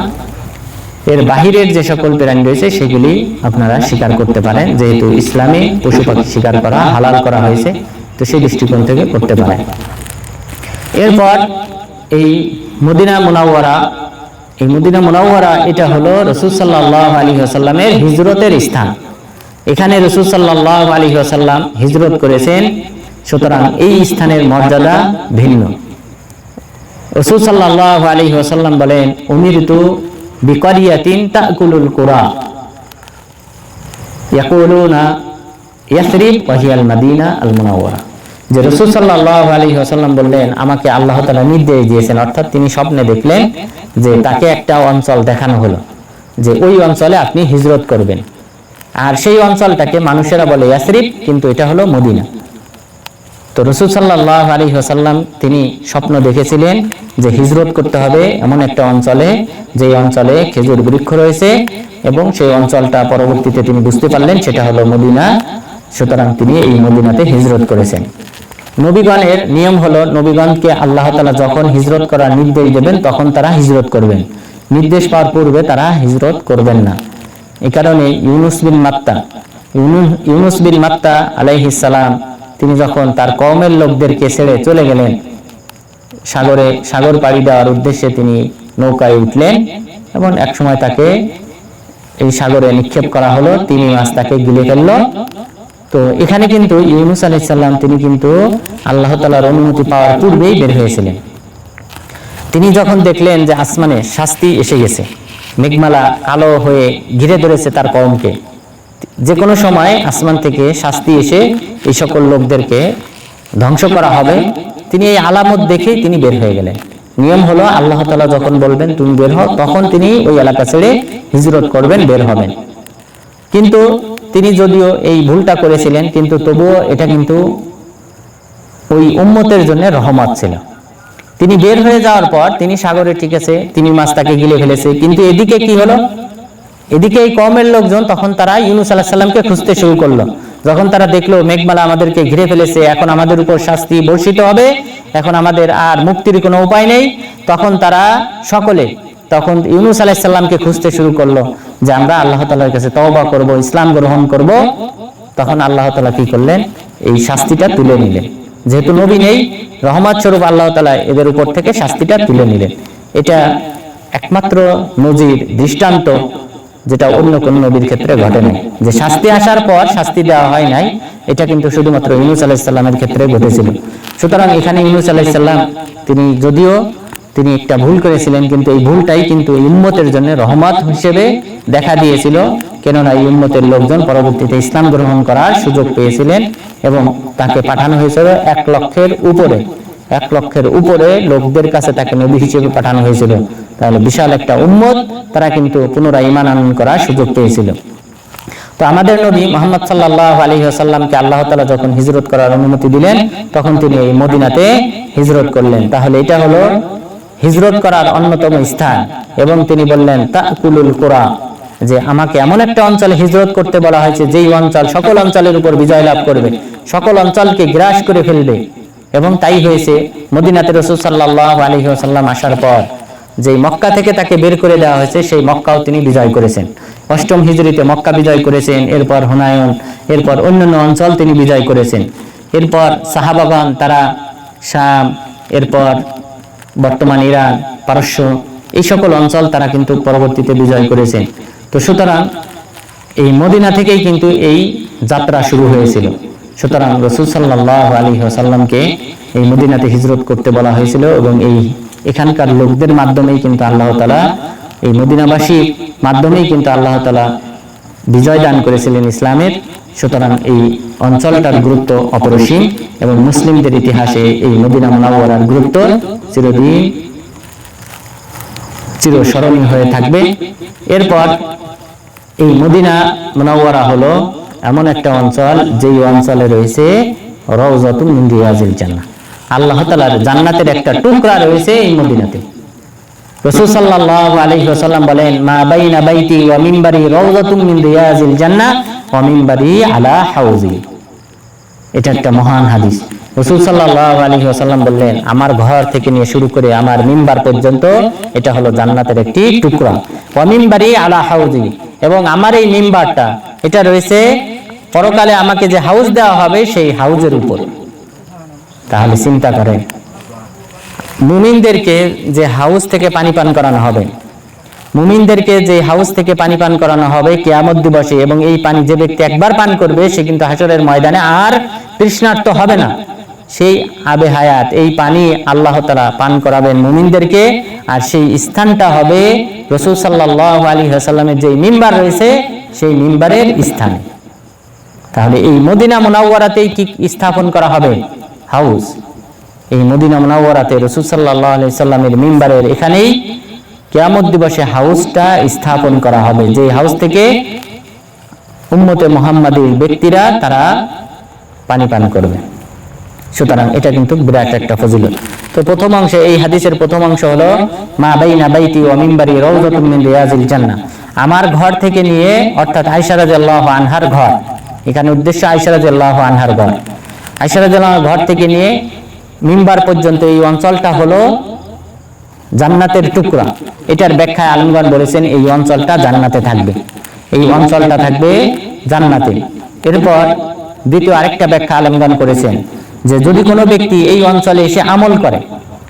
এর বাহিরের যে সকল প্রাণী রয়েছে সেগুলি আপনারা শিকার করতে পারেন, যেহেতু ইসলামে পশু পাখি শিকার করা হালাল করা হয়েছে, তো সেই দৃষ্টিকোণ থেকে করতে পারেন। এরপর এই মদিনা মুনাওয়ারা, এই মদিনা মুনাওয়ারা এটা হলো রাসূল সাল্লাল্লাহু আলাইহি ওয়াসাল্লামের হিজরতের স্থান। এখানে রাসূল সাল্লাল্লাহু আলাইহি ওয়াসাল্লাম হিজরত করেছেন, সুতরাং এই স্থানের মর্যাদা ভিন্ন। রাসূল সাল্লাল্লাহু আলাইহি ওয়াসাল্লাম বলেন, উমিরতু বিকারিয়াতিন তাকুলুল কুরা ইয়াকুলুনা ইয়াসরিব ওয়া হিয়াল মাদিনা আল মুনাওয়ারা। যে রাসূল সাল্লাল্লাহু আলাইহি ওয়াসাল্লাম বললেন, আমাকে আল্লাহ তাআলা নির্দেশ দিয়েছেন, অর্থাৎ তিনি স্বপ্নে দেখলেন যে তাকে একটা অঞ্চল দেখানো হলো, যে ওই অঞ্চলে আপনি হিজরত করবেন, আর সেই অঞ্চলটাকে মানুষেরা বলে ইয়াসরিব, কিন্তু এটা হলো মদিনা। তো রাসূল সাল্লাল্লাহু আলাইহি ওয়াসাল্লাম তিনি স্বপ্ন দেখেছিলেন যে হিজরত করতে হবে এমন একটা অঞ্চলে, যে অঞ্চলে খেজুর বৃক্ষ রয়েছে, এবং সেই অঞ্চলটা পরবর্তীতে তিনি বুঝতে পারলেন সেটা হলো মদিনা। সুতরাং তিনি এই মদিনাতে হিজরত করেছেন। নবীগণের নিয়ম হলো, নবীগণকে আল্লাহ তাআলা যখন হিজরত করার নির্দেশ দেবেন তখন তারা হিজরত করবেন, নির্দেশ পাওয়ার পূর্বে তারা হিজরত করবেন না। এই কারণে ইউনুস বিন মাত্তা আলাইহিস সালাম তিনি যখন তার কওমের লোকদেরকে ছেড়ে চলে গেলেন, সাগর পাড়ি দেওয়ার উদ্দেশ্যে তিনি নৌকায় উঠলেন, এবং এক সময় তাকে এই সাগরে নিক্ষেপ করা হলো, তিনি মাছ তাকে গিলে ফেলল। তো এখানে কিন্তু ইউনুস আলাইহিস সালাম তিনি কিন্তু আল্লাহ তাআলার অনুমতি পাওয়ার পূর্বেই বের হয়েছিলেন। তিনি যখন দেখলেন যে আসমানে শাস্তি এসে গেছে, মেঘমালা কালো হয়ে ঘিরে ধরেছে তার কওমকে, যে কোনো সময় আসমান থেকে শাস্তি এসে এই সকল লোকদেরকে ধ্বংস করা হবে, তিনি এই আলামত দেখে তিনি বের হয়ে গেলেন। নিয়ম হলো আল্লাহ তাআলা যখন বলবেন তুমি বের হও, তখন তিনি ওই এলাকা ছেড়ে হিজরত করবেন, বের হবেন। কিন্তু তিনি যদিও এই ভুলটা করেছিলেন, কিন্তু তবুও এটা কিন্তু ওই উম্মতের জন্য রহমত ছিল। তিনি বের হয়ে যাওয়ার পর তিনি সাগরে, ঠিক আছে, তিনি মাছ তাকে গিলে ফেলেছে, কিন্তু এদিকে কি হলো, এদিকে এই কওমের লোকজন তখন তারা ইউনুস আলাইহিস সালামকে খুঁজতে শুরু করলো। যখন তারা দেখলো মেঘমালা আমাদেরকে ঘিরে ফেলেছে, এখন আমাদের উপর শাস্তি বর্ষিত হবে, এখন আমাদের আর মুক্তির কোনো উপায় নেই, তখন তারা সকলে তখন ইউনুস আলাইহিস সালামকে খুঁজতে শুরু করলো যে আমরা আল্লাহ তাআলার কাছে তওবা করব, ইসলাম গ্রহণ করব। তখন আল্লাহ তাআলা কি করলেন, এই শাস্তিটা তুলে নিলেন। যেহেতু নবী নেই, রহমত স্বরূপ আল্লাহ তাআলা এদের উপর থেকে শাস্তিটা তুলে নিলেন। এটা একমাত্র নজির, দৃষ্টান্ত, যেটা অন্য কোন নবীর ক্ষেত্রে ঘটেনি, যে শাস্তি আসার পর শাস্তি দেওয়া হয় নাই, এটা কিন্তু শুধুমাত্র ইউনুস আলাইহিস সালামের ক্ষেত্রে ঘটেছিল। সুতরাং এখানে ইউনুস আলাইহিস সালাম তিনি যদিও তিনি একটা ভুল করেছিলেন, কিন্তু এই ভুলটাই কিন্তু এই উম্মতের জন্য রহমত হিসেবে দেখা দিয়েছিল, কেননা এই উম্মতের লোকজন পরবর্তীতে ইসলাম গ্রহণ করার সুযোগ পেয়েছিলেন, এবং তাকে পাঠানো হয়েছিল 1 লক্ষের উপরে লোকদের কাছে তাকে নবী হিসেবে পাঠানো হয়েছিল। তাহলে বিশাল একটা উম্মত, তারা কিন্তু পুনরায় ঈমান আনয়ন করার সুযোগ পেয়েছিল। তো আমাদের নবী মুহাম্মদ সাল্লাল্লাহু আলাইহি ওয়াসাল্লামকে আল্লাহ তাআলা যখন হিজরত করার অনুমতি দিলেন, তখন তিনি এই মদিনাতে হিজরত করলেন। তাহলে এটা হলো হিজরত করার অন্যতম স্থান। এবং তিনি বললেন তাকুলুল কুরা, যে আমাকে এমন একটা অঞ্চলে হিজরত করতে বলা হয়েছে যেই অঞ্চল সকল অঞ্চলের উপর বিজয় লাভ করবে, সকল অঞ্চলকে গ্রাস করে ফেলবে। এবং তাই হয়েছে। মদিনাতে রাসূল সাল্লাল্লাহু আলাইহি ওয়াসাল্লাম আসার পর যেই মক্কা থেকে তাকে বের করে দেওয়া হয়েছে, সেই মক্কাও তিনি বিজয় করেছেন। 8ম হিজরিতে মক্কা বিজয় করেছেন, এরপর হুনায়ন, এরপর অন্যান্য অঞ্চল তিনি বিজয় করেছেন। এরপর সাহাবাগণ তারা শাম, এরপর বর্তমান ইরান, পারস্য, এই সকল অঞ্চল তারা কিন্তু পরবর্তীতে বিজয় করেছেন। তো সুতরাং এই মদিনা থেকেই কিন্তু এই যাত্রা শুরু হয়েছিল। সুতরাং রাসূল সাল্লাল্লাহু আলাইহি ওয়াসাল্লামকে এই মদিনাতে হিজরত করতে বলা হয়েছিল, এবং এই এখানকার লোকদের মাধ্যমেই কিন্তু আল্লাহ তাআলা, এই মদিনাবাসীর মাধ্যমেই কিন্তু আল্লাহ তাআলা বিজয় দান করেছিলেন ইসলামের। সুতরাং এই অঞ্চলটার গুরুত্ব অপরিসীম, এবং মুসলিমদের ইতিহাসে এই মদিনা মুনাওয়ারার গুরুত্ব চিরদিন চিরস্মরণীয় হয়ে থাকবে। এরপর এই মদিনা মুনাওয়ারা হলো এমন একটা অঞ্চল, যেই অঞ্চলে রয়েছে রাউযাতুম মিন রিয়াজিল জান্নাহ, আল্লাহ তাআলার জান্নাতের একটা টুকরা রয়েছে এই মদিনাতে। রাসূল সাল্লাল্লাহু আলাইহি ওয়াসাল্লাম বলেন, মা বাইনা বাইতি ওয়া মিনবারি রাউযাতুম মিন রিয়াজিল জান্নাহ ওয়া মিনবারি আলা হাউজি। এটা একটা মহান হাদিস। রাসূল সাল্লাল্লাহু আলাইহি ওয়াসাল্লাম বললেন, আমার ঘর থেকে নিয়ে শুরু করে আমার মিম্বার পর্যন্ত এটা হলো জান্নাতের একটি টুকরা। ওয়া মিনবারি আলা হাউজি, এবং আমার এই মিম্বারটা এটা রয়েছে পরকালে আমাকে যে হাউজ দেওয়া হবে সেই হাউজের উপর। তাহলে চিন্তা করেন, মুমিনদেরকে যে হাউজ থেকে পানি পান করানো হবে, মুমিনদেরকে যে হাউজ থেকে পানি পান করানো হবে কিয়ামত দিবসে, এবং এই পানি যে ব্যক্তি একবার পান করবে সে কিন্তু হাসরের ময়দানে আর তৃষ্ণার্ত হবে না। সেই আবে হায়াত, এই পানি আল্লাহ তাআলা পান করাবেন মুমিনদেরকে, আর সেই স্থানটা হবে রাসূল সাল্লাল্লাহু আলাইহি ওয়াসাল্লামের যে মিম্বার রয়েছে সেই মিম্বারের স্থানে। তাহলে এই মদিনা মুনাওয়ারাতেই কি স্থাপন করা হবে? হাউজ। এই মদিনা মুনাওয়ারাতে রাসূল সাল্লাল্লাহু আলাইহি ওয়াসাল্লামের মিম্বারের এখানেই কিয়ামত দিবসে হাউসটা স্থাপন করা হবে, যে হাউস থেকে উম্মতে মুহাম্মাদীর ব্যক্তিরা তারা পানি পান করবে। সুতরাং এটা কিন্তু বিরাট একটা ফজিলত। তো প্রথম অংশে, এই হাদিসের প্রথম অংশ হলো মা বাইনা বাইতি ওয়া মিনবারি রাউযাতুম মিন রিয়াজিল জান্নাহ, আমার ঘর থেকে নিয়ে, অর্থাৎ আয়েশা রাদিয়াল্লাহু আনহার ঘর, এখানে উদ্দেশ্য আয়েশা রাদিয়াল্লাহু আনহার ঘর। আয়েশা রাদিয়াল্লাহু আনহার ঘর থেকে নিয়ে মিম্বার পর্যন্ত এই অঞ্চলটা হলো জান্নাতের টুকরা। এটার ব্যাখ্যায় আলেমগণ বলেছেন এই অঞ্চলটা জান্নাতে থাকবে, এই অঞ্চলটা থাকবে জান্নাতে। এরপর দ্বিতীয় আরেকটা ব্যাখ্যা আলেমগণ করেছেন যে যদি কোনো ব্যক্তি এই অঞ্চলে এসে আমল করে,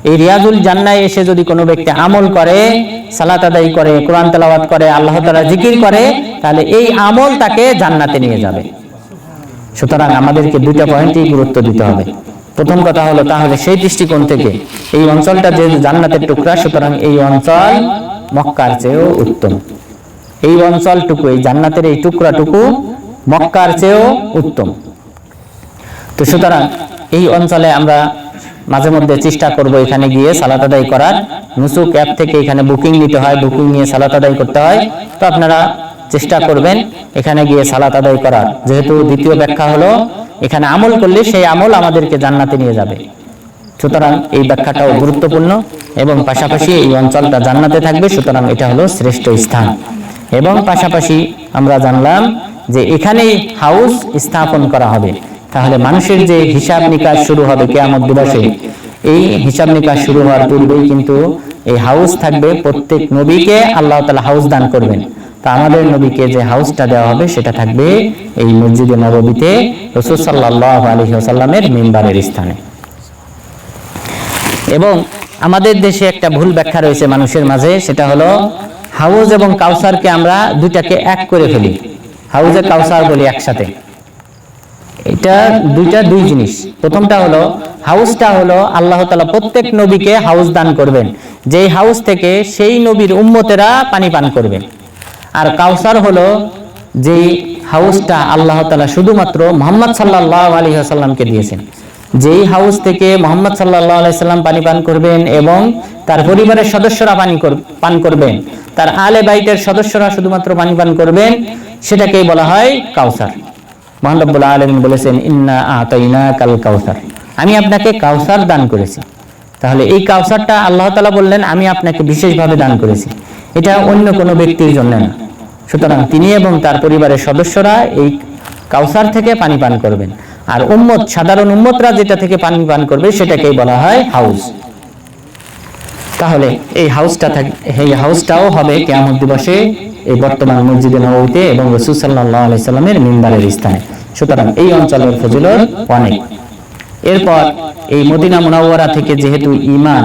এই রিয়াজুল জান্নাহে এসে যদি কোনো ব্যক্তি আমল করে, সালাত আদায় করে, কোরআন তেলাওয়াত করে, আল্লাহ তাআলা জিকির করে, তাহলে এই আমল তাকে জান্নাতে নিয়ে যাবে। সুতরাং আমাদেরকে দুইটা পয়েন্টেই গুরুত্ব দিতে হবে। প্রথম কথা হলো, তাহলে সেই দৃষ্টিকোণ থেকে এই অঞ্চলটা যে জান্নাতের টুকরা, সুতরাং এই অঞ্চল মক্কার চেয়েও উত্তম। এই অঞ্চলটুকু, এই জান্নাতের এই টুকরাটুকু মক্কার চেয়েও উত্তম। তো সুতরাং এই অঞ্চলে আমরা মাঝে মধ্যে চেষ্টা করব এখানে গিয়ে সালাত আদায় করার। নুসুক অ্যাপ থেকে এখানে বুকিং নিতে হয়, বুকিং নিয়ে সালাত আদায় করতে হয়। তো আপনারা চেষ্টা করবেন এখানে গিয়ে সালাত আদায় করার। যেহেতু দ্বিতীয় ব্যাখ্যা হলো এখানে আমল করলে সেই আমল আমাদেরকে জান্নাতে নিয়ে যাবে, সুতরাং এই ব্যাখ্যাটাও গুরুত্বপূর্ণ, এবং পাশাপাশি এই অঞ্চলটা জান্নাতে থাকবে, সুতরাং এটা হলো শ্রেষ্ঠ স্থান। এবং পাশাপাশি আমরা জানলাম যে এখানেই হাউস স্থাপন করা হবে। তাহলে মানুষের যে হিসাব নিকাশ শুরু হবে কিয়ামত দিবসে, এই হিসাব নিকাশ শুরু হওয়ার পূর্বেই কিন্তু এই হাউস থাকবে। প্রত্যেক নবীকে আল্লাহ তাআলা হাউস দান করবেন। তা আমাদের নবীকে যে হাউসটা দেওয়া হবে সেটা থাকবে এই মসজিদে নববীতে রাসূল সাল্লাল্লাহু আলাইহি ওয়াসাল্লামের মিম্বারের স্থানে। এবং আমাদের দেশে একটা ভুল ব্যাখ্যা রয়েছে মানুষের মাঝে, সেটা হলো হাউজ এবং কাউসারকে আমরা দুইটাকে এক করে ফেলি, হাউজে কাউসার বলি একসাথে। এটা দুই জিনিস। প্রথমটা হলো হাউসটা হলো আল্লাহ তাআলা প্রত্যেক নবীকে হাউস দান করবেন, যেই হাউস থেকে সেই নবীর উম্মতেরা পানি পান করবে। আর কাউসার হলো যেই হাউসটা আল্লাহ তাআলা শুধুমাত্র মুহাম্মদ সাল্লাল্লাহু আলাইহি ওয়াসাল্লামকে দিয়েছেন, যেই হাউস থেকে মুহাম্মদ সাল্লাল্লাহু আলাইহি ওয়াসাল্লাম পানি পান করবেন এবং তার পরিবারের সদস্যরা পান করবেন, তার আলে বাইতের সদস্যরা শুধুমাত্র পানি পান করবেন, সেটাকেই বলা হয় কাউসার। মহান রব্বুল আলামিন বলেছেন, ইন্না আতাইনাকাল কাউসার, আমি আপনাকে কাউসার দান করেছি। তাহলে এই কাউসারটা আল্লাহ তাআলা বললেন আমি আপনাকে বিশেষভাবে দান করেছি, এটা অন্য কোনো ব্যক্তির জন্য না। সুতরাং তিনি এবং তার পরিবারের সদস্যরা এই কাউসার থেকে পানি পান করবেন, আর উম্মত, সাধারণ উম্মতরা যেটা থেকে পানি পান করবে সেটাকেই বলা হয় হাউস। তাহলে এই হাউসটাও হবে কিয়ামত দিবসে এই বর্তমান মসজিদে নববীতে এবং রাসূল সাল্লাল্লাহু আলাইহি সাল্লামের মিম্বারের স্থানে। সুতরাং এই অঞ্চলের ফজিলত অনেক। এরপর এই মদিনা মুনাওয়ারা থেকে যেহেতু ঈমান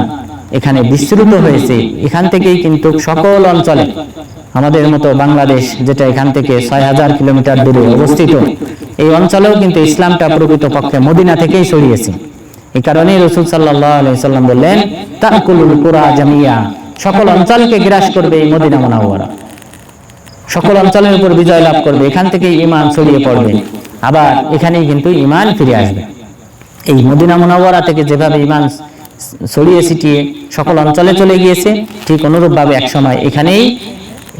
এখানে বিস্তৃত হয়েছে, এখান থেকেই কিন্তু সকল অঞ্চলে, আমাদের মতো বাংলাদেশ যেটা এখান থেকে ৬০০০ কিলোমিটার দূরে অবস্থিত, এই অঞ্চলেও কিন্তু ইসলামটা প্রকৃতপক্ষে মদিনা থেকেই ছড়িয়েছে। এই কারণে রাসূল সাল্লাল্লাহু আলাইহি সাল্লাম বললেন, তাকুলুল কুরা জামিয়া, সকল অঞ্চলকে গ্রাস করবে এই মদিনা মুনাওয়ারা, সকল অঞ্চলের উপর বিজয় লাভ করবে, এখান থেকে ঈমান ছড়িয়ে পড়বে, আবার এখানেই কিন্তু ঈমান ফিরে আসবে। এই মদিনা মুনাওয়ারা থেকে যেভাবে ঈমান ছড়িয়ে ছিটিয়ে সকল অঞ্চলে চলে গিয়েছে, ঠিক অনুরূপভাবে একসময় এখানেই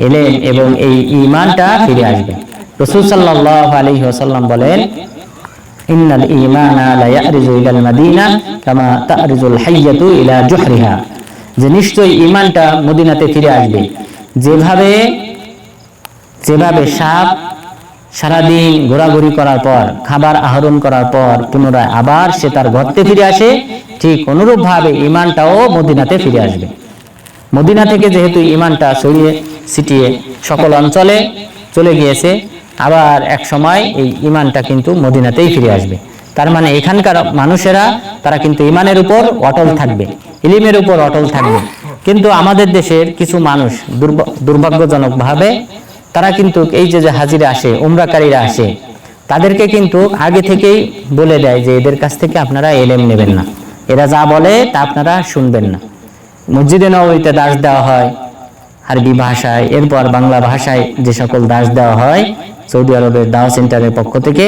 এলেন এবং এই ঈমানটা ফিরে আসবে। রাসূল সাল্লাল্লাহু আলাইহি ওয়াসাল্লাম বলেন, ইন্নাল ঈমানা লা ইয়ারিজু ইলাল মাদিনা কামা তারিজুল হাইয়াতু ইলা জুহরিহা, যে নিশ্চয়ই ঈমানটা মদিনাতে ফিরে আসবে। যেভাবে সাপ সারাদিন ঘোরাঘুরি করার পর, খাবার আহরণ করার পর পুনরায় আবার সে তার গর্তে ফিরে আসে, ঠিক অনুরূপ ভাবে ঈমানটাও মদিনাতে ফিরে আসবে। মদিনা থেকে যেহেতু ঈমানটা ছড়িয়ে ছিটিয়ে সকল অঞ্চলে চলে গিয়েছে, আবার এক সময় এই ঈমানটা কিন্তু মদিনাতেই ফিরে আসবে। তার মানে এখানকার মানুষেরা তারা কিন্তু ঈমানের উপর অটল থাকবে, ইলমের উপর অটল থাকবে। কিন্তু আমাদের দেশের কিছু মানুষ দুর্ভাগ্যজনকভাবে তারা কিন্তু এই যে হাজিরা আসে, উমরাকারীরা আসে, তাদেরকে কিন্তু আগে থেকেই বলে দেয় যে এদের কাছ থেকে আপনারা ইলম নেবেন না, এরা যা বলে তা আপনারা শুনবেন না। মসজিদে নববীতে দার্স দেওয়া হয় আরবি ভাষায়, এরপর বাংলা ভাষায় যে সকল দার্স দেওয়া হয় সৌদি আরবের দাওয়া সেন্টারের পক্ষ থেকে,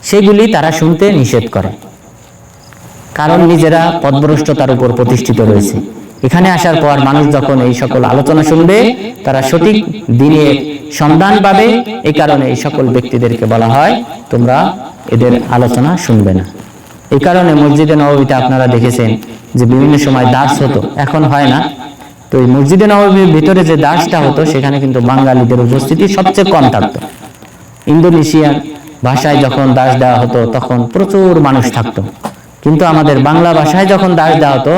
সেগুলি তারা শুনতে নিষেধ করে, কারণ নিজেরা পথভ্রষ্টতার উপর প্রতিষ্ঠিত রয়েছে। এখানে আসার পর মানুষ যখন এই সকল আলোচনা শুনবে, তারা সঠিক দিনের সন্ধান পাবে। এই কারণে এই সকল ব্যক্তিদেরকে বলা হয় তোমরা এদের আলোচনা শুনবে না। এই কারণে মসজিদে নববীতে আপনারা দেখেছেন যে বিভিন্ন সময় দার্স হতো, এখন হয় না। তো এই মসজিদে নববীর ভিতরে যে দার্সটা হতো, সেখানে কিন্তু বাঙালিদের উপস্থিতি সবচেয়ে কম থাকতো। ইন্দোনেশিয়ান ভাষায় যখন দার্স দেওয়া হতো তখন প্রচুর মানুষ থাকতো, কিন্তু আমাদের বাংলা ভাষায় যখন দার্স দেওয়া হতো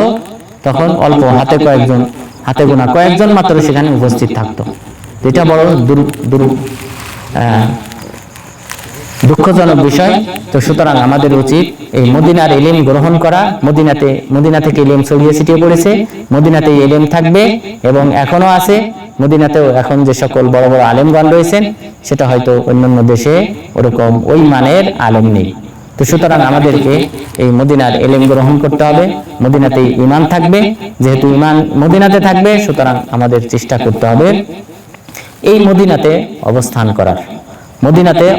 তখন অল্প, হাতে গোনা কয়েকজন মাত্র সেখানে উপস্থিত থাকতো। এটা বড় দুঃখজনক বিষয়। তো সুতরাং আমাদের উচিত এই মদিনার ইলম গ্রহণ করা। মদিনা থেকে ইলম ছড়িয়ে ছিটিয়ে পড়েছে, মদিনাতে ইলম থাকবে এবং এখনো আছে। মদিনাতেও এখন যে সকল বড় বড় আলেমগণ রয়েছেন, সেটা হয়তো অন্যান্য দেশে ওরকম ওই মানের আলেম নেই। তো সুতরাং আমাদেরকে এই মদিনার ইলম গ্রহণ করতে হবে। মদিনাতে ঈমান থাকবে, যেহেতু ঈমান মদিনাতে থাকবে, সুতরাং আমাদের চেষ্টা করতে হবে এই মদিনাতে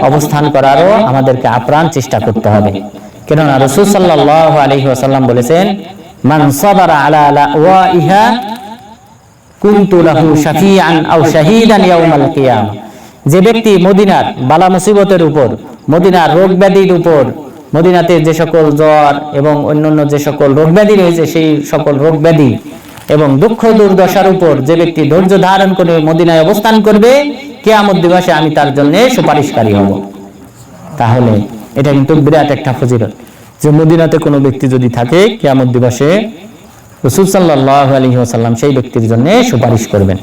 অবস্থান করারও আমাদেরকে আপ্রাণ চেষ্টা করতে হবে। কেননা রাসূল সাল্লাল্লাহু আলাইহি ওয়াসাল্লাম বলেছেন, মান সাবারা আলা লাওয়াইহা কুনতু লাহু শাফিআন আও শাহীদান ইয়াউমাল কিয়ামা। যে ব্যক্তি মদিনার বালা মুসিবতের উপর, মদিনার রোগ ব্যাধির উপর, মদিনাতে যে সকল জ্বর এবং অন্যান্য যে সকল রোগ ব্যাধি রয়েছে, সেই সকল রোগ ব্যাধি এবং দুঃখ দুর্দশার উপর যে ব্যক্তি ধৈর্য ধারণ করে মদিনায় অবস্থান করবে, কিয়ামত দিবসে আমি তার জন্য সুপারিশকারী হব। তাহলে এটা কিন্তু বিরাট একটা ফজিলত যে মদিনাতে কোনো ব্যক্তি যদি থাকে, কিয়ামত দিবসে রাসূল সাল্লাল্লাহু আলাইহি ওয়াসাল্লাম সেই ব্যক্তির জন্য সুপারিশ করবেন।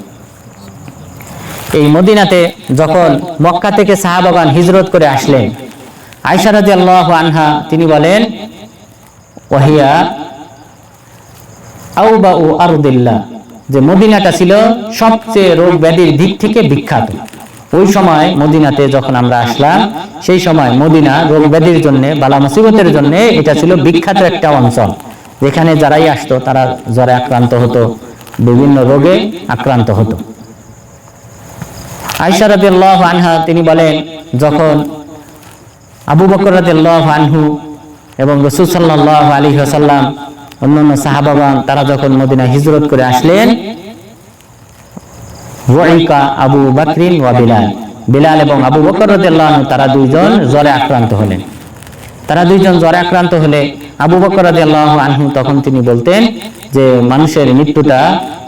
এই মদিনাতে যখন মক্কা থেকে সাহাবাগণ হিজরত করে আসলেন, আয়েশা রাদিয়াল্লাহু আনহা তিনি বলেন, ওয়াহিয়া আউবাউ আরদিল্লাহ, যে মদিনাটা ছিল সবচেয়ে রোগ ব্যাধির দিক থেকে বিখ্যাত। ওই সময় মদিনাতে যখন আমরা আসলাম, সেই সময় মদিনা রোগ ব্যাধির জন্য, বালা মুসিবতের জন্য এটা ছিল বিখ্যাত একটা অঞ্চল, যেখানে যারাই আসতো তারা জ্বরে আক্রান্ত হতো, বিভিন্ন রোগে আক্রান্ত হতো। আয়েশা রাদিয়াল্লাহু আনহা তিনি বলেন, যখন আবু বকর রাদিয়াল্লাহু আনহু এবং রাসূল সাল্লাল্লাহু আলাইহি ওয়াসাল্লাম অন্যান্য সাহাবাগণ তারা যখন মদিনা হিজরত করে আসলেন, ওয়াইকা আবু বকরিন ওয়া বিলাল এবং আবু বকর রাদিয়াল্লাহু আনহু তারা দুইজন জ্বরে আক্রান্ত হলেন। আবু বকর রাদিয়াল্লাহু আনহু তখন তিনি বলতেন যে মানুষের মৃত্যুটা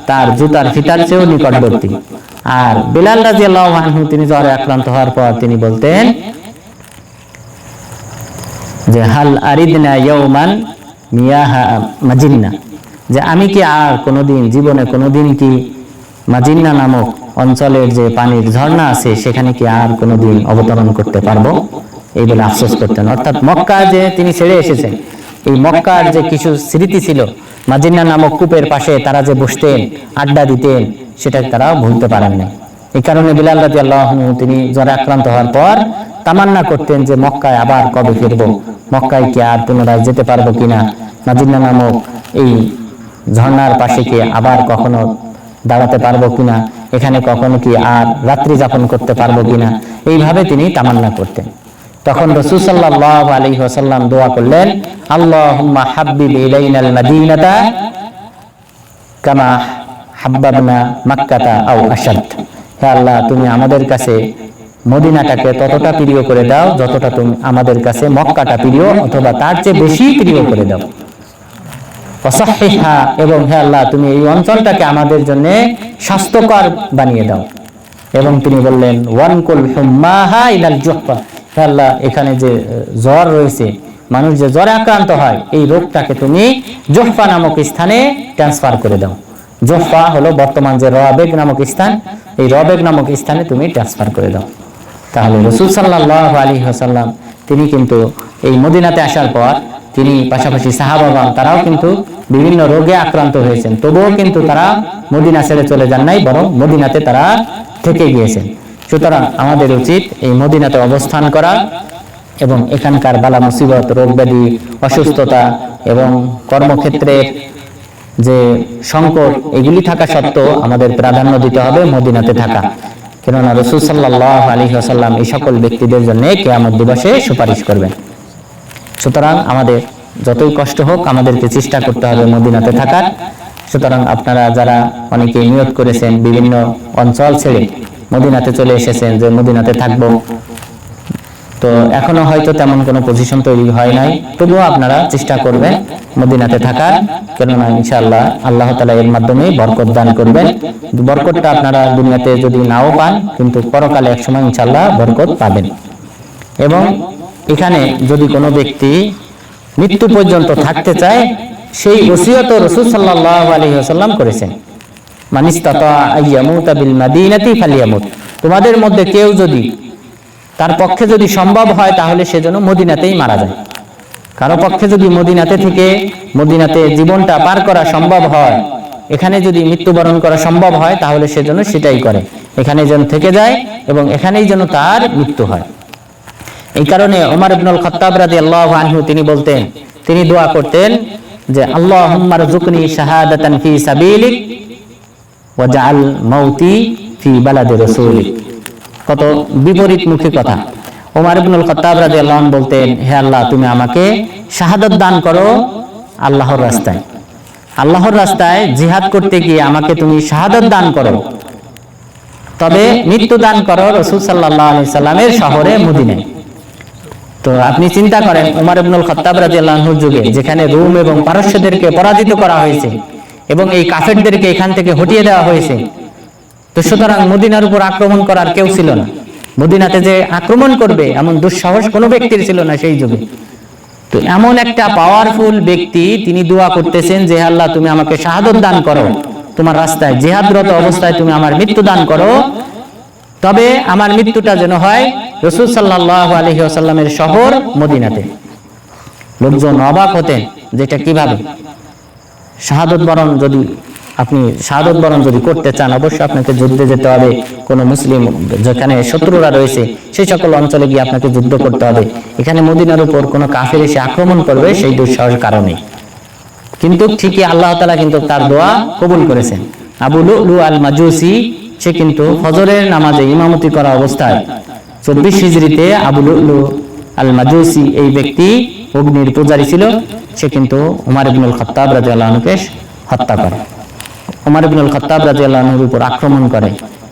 তার জুতার ফিতার চেয়েও নিকটবর্তী। আর বিলাল রাদিয়াল্লাহু আনহু তিনি জ্বরে আক্রান্ত হওয়ার পর তিনি বলতেন যে হাল আরিদনা ইয়াউমান মিয়াহা মাজিন্না, যে আমি কি আর কোনোদিন জীবনে কোনোদিন কি মাজিন্না নামক অঞ্চলের যে পানির ঝর্ণা আছে সেখানে কি আর কোনোদিন অবতরণ করতে পারবো, এই বলে আফসোস করতেন। অর্থাৎ মক্কা যে তিনি ছেড়ে এসেছেন, এই মক্কার যে কিছু স্মৃতি ছিল, মাজিন্না নামক কূপের পাশে তারা যে বসতেন, আড্ডা দিতেন, সেটা তারা ভুলতে পারেন না। এই কারণে বিলাল রাদিয়াল্লাহু আনহু তিনি জ্বরে আক্রান্ত হওয়ার পর তামান্না করতেন যে মক্কায় আবার কবে ফিরবো, মক্কায় কি আর পুনরায় যেতে পারবো কিনা, মাদিনা নামক এই ঝর্ণার পাশে কি আবার কখনো দাঁড়াতে পারবো কিনা, এখানে কখনো কি আর রাত্রি যাপন করতে পারবো কিনা, এইভাবে তিনি তামান্না করতেন। তখন রাসূল সাল্লাল্লাহু আলাইহি ওয়াসাল্লাম দোয়া করলেন, আল্লাহুম্মা হাব্বিব ইলাইনাল মাদিনাতা কামা হাব্বাবনা মাক্কাতা আও আশাদ। হে আল্লাহ, তুমি আমাদের কাছে মদিনাটাকে ততটা প্রিয় করে দাও যতটা তুমি আমাদের কাছে মক্কাটা প্রিয়, অথবা তার চেয়ে বেশি প্রিয় করে দাও। ওয়াসাহহিহা, এবং হে আল্লাহ তুমি এই অঞ্চলটাকে আমাদের জন্য স্বাস্থ্যকর বানিয়ে দাও। এবং তিনি বললেন ওয়ানকুল হুম্মাহা ইলাল জুহফা, হে আল্লাহ এখানে যে জ্বর রয়েছে, মানুষ যে জ্বরে আক্রান্ত হয়, এই রোগটাকে তুমি জুহফা নামক স্থানে ট্রান্সফার করে দাও। জুহফা হলো বর্তমান যে রবেগ নামক স্থান, এই রবেগ নামক স্থানে তুমি ট্রান্সফার করে দাও। তাহলে রাসূল সাল্লাল্লাহু আলাইহি ওয়াসাল্লাম তিনি কিন্তু এই মদিনাতে আসার পর তিনি পাশাপাশি সাহাবাগণ তারাও কিন্তু বিভিন্ন রোগে আক্রান্ত হয়েছেন, তবুও কিন্তু তারা মদিনা ছেড়ে চলে যান নাই, বরং মদিনাতে তারা থেকে গিয়েছেন। সুতরাং আমাদের উচিত এই মদিনাতে অবস্থান করা এবং এখানকার বালা মুসিবত, রোগ ব্যাধি, অসুস্থতা এবং কর্মক্ষেত্রের যে সংকট, এগুলি থাকা সত্ত্বেও আমাদের প্রাধান্য দিতে হবে মদিনাতে থাকা। কেননা রাসূল সাল্লাল্লাহু আলাইহি ওয়াসাল্লাম এই সকল ব্যক্তিদের জন্য কিয়ামত দিবসে সুপারিশ করবেন। সুতরাং আমাদের যতই কষ্ট হোক আমাদেরকে চেষ্টা করতে হবে মদিনাতে থাকার। সুতরাং আপনারা যারা অনেকে নিয়ত করেছেন বিভিন্ন অঞ্চল ছেড়ে মদিনাতে চলে এসেছেন যে মদিনাতে থাকবো, তো এখনো হয়তো তেমন কোনো পজিশন তৈরি হয় নাই, তবুও আপনারা চেষ্টা করবেন মদিনাতে থাকার। কেননা ইনশাআল্লাহ আল্লাহ তাআলা এর মাধ্যমে বরকত দান করবেন। বরকতটা আপনারা দুনিয়াতে যদি নাও পান, কিন্তু পরকালে একসময় ইনশাআল্লাহ বরকত পাবেন। এবং এখানে যদি কোনো ব্যক্তি মৃত্যু পর্যন্ত থাকতে চায়, সেই ওসিয়ত রাসূল সাল্লাল্লাহু আলাইহি ওয়াসাল্লাম করেছেন, মান ইসতাতা আইয়ামুতা বিল মাদিনাতি ফালিয়ামুত। তোমাদের মধ্যে কেউ যদি তার পক্ষে যদি সম্ভব হয় তাহলে সে যেন মদিনাতেই মারা যায়। কারো পক্ষে যদি মদিনাতে থেকে মদিনাতে জীবনটা পার করা সম্ভব হয়, এখানে যদি মৃত্যুবরণ করা সম্ভব হয়, তাহলে সে যেন সেটাই করে, এখানে যেন থেকে যায় এবং এখানেই যেন তার মৃত্যু হয়। এই কারণে ওমর ইবনুল খাত্তাব রাদিয়াল্লাহু আনহু তিনি বলতেন, তিনি দোয়া করতেন যে আল্লাহুম্মা রযুকনি শাহাদাতান ফি সাবিলিক ওয়াজআল মাউতি ফি বালাদি রাসূলিক। কত বিপরীতমুখী কথা। ওমর ইবনুল খাত্তাব রাদিয়াল্লাহু আনহু বলতেন, হে আল্লাহ তুমি আমাকে শাহাদাত দান করো আল্লাহর রাস্তায়, আল্লাহর রাস্তায় জিহাদ করতে গিয়ে আমাকে তুমি শাহাদাত দান করো, তবে মৃত্যু দান করো রাসূল সাল্লাল্লাহু আলাইহি সাল্লামের শহরে মদিনায়। তো আপনি চিন্তা করেন ওমর ইবনুল খাত্তাব রাদিয়াল্লাহু আনহুর যুগে যেখানে রোম এবং পারস্যদেরকে পরাজিত করা হয়েছে এবং এই কাফেরদেরকে এখান থেকে হটিয়ে দেওয়া হয়েছে, তো সুতরাং মদিনার উপর আক্রমণ করার কেউ ছিল না। মদিনাতে যে আক্রমণ করবে এমন দুঃসাহস কোনো ব্যক্তির ছিল না সেই যুগে। তো এমন একটা পাওয়ারফুল ব্যক্তি তিনি দোয়া করতেছেন যে আল্লাহ তুমি আমাকে শাহাদাত দান করো, তোমার রাস্তায় জিহাদরত অবস্থায় তুমি আমার মৃত্যু দান করো, তবে আমার মৃত্যুটা যেন হয় রাসূল সাল্লাল্লাহু আলাইহি ওয়াসাল্লামের শহর মদিনাতে। লোকজন অবাক হতেন যেটা কিভাবে শাহাদাত বরণ, যদি আপনি শাহাদাত বরণ যদি করতে চান অবশ্যই আপনাকে যুদ্ধে যেতে হবে, কোনো মুসলিম যেখানে শত্রুরা রয়েছে সেই সকল অঞ্চলে গিয়ে আপনাকে যুদ্ধ করতে হবে। এখানে মদিনার উপর কোনো কাফের এসে আক্রমণ করবে সেই দুঃসাহসের কারণে। কিন্তু ঠিকই আল্লাহ তাআলা কিন্তু তার দোয়া কবুল করেছেন। আবু লুলু আল মাজুসি সে কিন্তু ফজরের নামাজে ইমামতি করা অবস্থায় 24 হিজরিতে আবু লুলু আল মাজুসি এই ব্যক্তি অগ্নির পূজারী ছিল, সে কিন্তু ওমর ইবনুল খাত্তাব রাদিয়াল্লাহু আনহুকে হত্যা করে। ওমর ইবনুল খাত্তাব রাদিয়াল্লাহু আনহুর উপর আক্রমণ করে,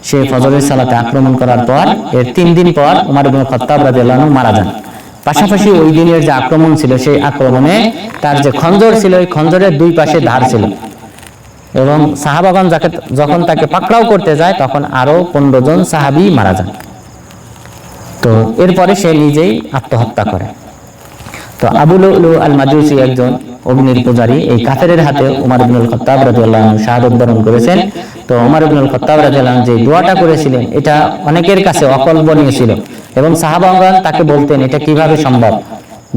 সে ফজরের সালাতে আক্রমণ করার পর এর 3 দিন পর ওমর ইবনুল খাত্তাব রাদিয়াল্লাহু আনহু মারা যান। পাশাপাশি ওই দিনের যে আক্রমণ ছিল সেই আক্রমণে তার যে খঞ্জর ছিল ওই খঞ্জরের 2 পাশে ধার ছিল এবং সাহাবাগণ যখন তাকে পাকড়াও করতে যায় তখন আরো 15 জন সাহাবী মারা যান। তো এরপরে সে নিজেই আত্মহত্যা করে। তো আবু লুলু আল মাজুসি একজন অগ্নির পূজারী, এই কাফেরের হাতে ওমর ইবনুল খাত্তাব রাদিয়াল্লাহু আনহু শাহাদাত বরণ করেছেন। তো ওমর ইবনুল খাত্তাব রাদিয়াল্লাহু আনহু যে দোয়াটা করেছিলেন এটা অনেকের কাছে অকল্পনীয় ছিল এবং সাহাবাগণ তাকে বলতেন এটা কিভাবে সম্ভব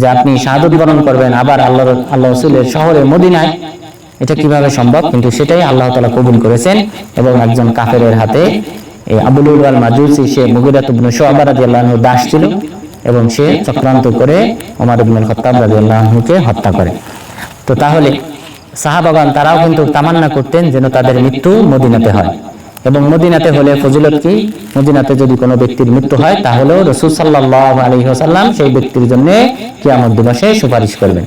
যে আপনি শাহাদাত বরণ করবেন আবার আল্লাহ রাসূলের শহরে মদিনায়, এটা কিভাবে সম্ভব? কিন্তু সেটাই আল্লাহ তাআলা কবুল করেছেন এবং একজন কাফেরের হাতে এই আবু লুলু আল মাজুসি সে মুগিরা ইবনে শুআবা রাদিয়াল্লাহু আনহু দাস ছিল এবং সে চক্রান্ত করে ওমর ইবনুল খাত্তাব রাদিয়াল্লাহু আনহুকে হত্যা করে। তো তাহলে সাহাবাগণ তারাও কিন্তু তামান্না করতেন যেন তাদের মৃত্যু মদিনাতে হয় এবং মদিনাতে হলে ফজিলত কি, মদিনাতে যদি কোনো ব্যক্তির মৃত্যু হয় তাহলেও রাসূল সাল্লাল্লাহু আলাইহি ওয়াসাল্লাম সেই ব্যক্তির জন্য কিয়ামত দিবসে সুপারিশ করবেন।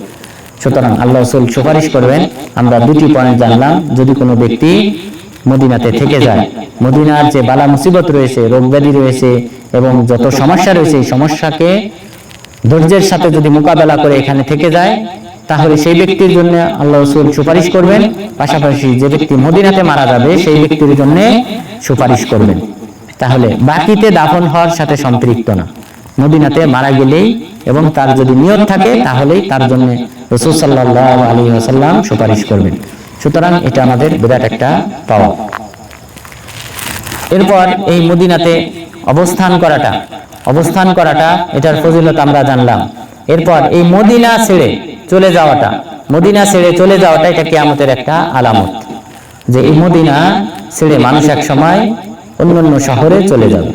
সুতরাং আল্লাহ রাসূল সুপারিশ করবেন। আমরা 2টি পয়েন্ট জানলাম, যদি কোনো ব্যক্তি মদিনাতে থেকে যায়, মদিনার যে বালা মুসিবত রয়েছে, রোগ ব্যাধি রয়েছে এবং যত সমস্যা রয়েছে এই সমস্যাকে ধৈর্যের সাথে যদি মোকাবেলা করে এখানে থেকে যায়, তাহলে সেই ব্যক্তির জন্য আল্লাহ রাসূল সুপারিশ করবেন, পাশাপাশি যে ব্যক্তি মদিনাতে মারা যাবে সেই ব্যক্তির জন্য সুপারিশ করবেন। তাহলে বাকিতে দাফন হওয়ার সাথে সম্পৃক্ত না, মদিনাতে মারা গেলেই এবং তার যদি নিয়ত থাকে তাহলেই তার জন্য রাসূল সাল্লাল্লাহু আলাইহি ওয়াসাল্লাম সুপারিশ করবেন। সুতরাং এটা আমাদের বিরাট একটা পাওয়া। এরপর এই মদিনাতে অবস্থান করাটা এটার ফজিলত আমরা জানলাম। এরপর এই মদিনা ছেড়ে চলে যাওয়াটা এটা কিয়ামতের একটা আলামত, যে এই মদিনা ছেড়ে মানুষ এক সময় অন্যান্য শহরে চলে যাবে।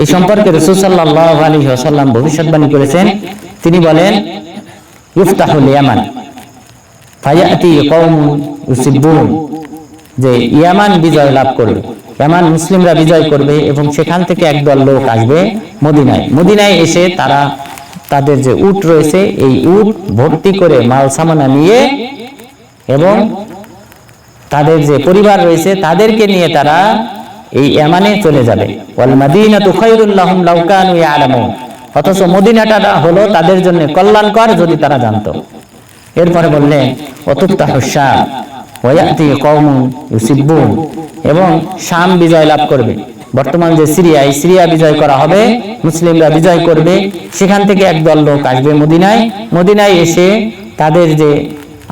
এই সম্পর্কে রাসূল সাল্লাল্লাহু আলাইহি ওয়াসাল্লাম ভবিষ্যৎবাণী করেছেন। তিনি বলেন, ইফতাহুল ইয়ামান ফায়াতি কওমুন ইউসিবুন, যে ইয়ামান বিজয় লাভ করবে, ইয়ামান মুসলিমরা বিজয় করবে এবং সেখান থেকে একদল লোক আসবে মদিনায় এসে তারা তাদের যে উট রয়েছে এই উট ভর্তি করে মাল সামানা নিয়ে এবং তাদের যে পরিবার রয়েছে তাদেরকে নিয়ে তারা এই ইয়ামানে চলে যাবে। ওয়াল মাদিনাতু খায়রুল লাহুম লাউ কানু ইয়ালামুন, অথচ মদিনাটা হলো তাদের জন্য কল্যাণকর যদি তারা জানতো। এরপরে বললেন ওয়াতুফতাহুশ শাম ওয়া ইয়াতি কওমুন ইউসিবুন, এবং শাম বিজয় লাভ করবে, বর্তমান যে সিরিয়া বিজয় করা হবে, মুসলিমরা বিজয় করবে, সেখান থেকে একদল লোক আসবে মদিনায় এসে তাদের যে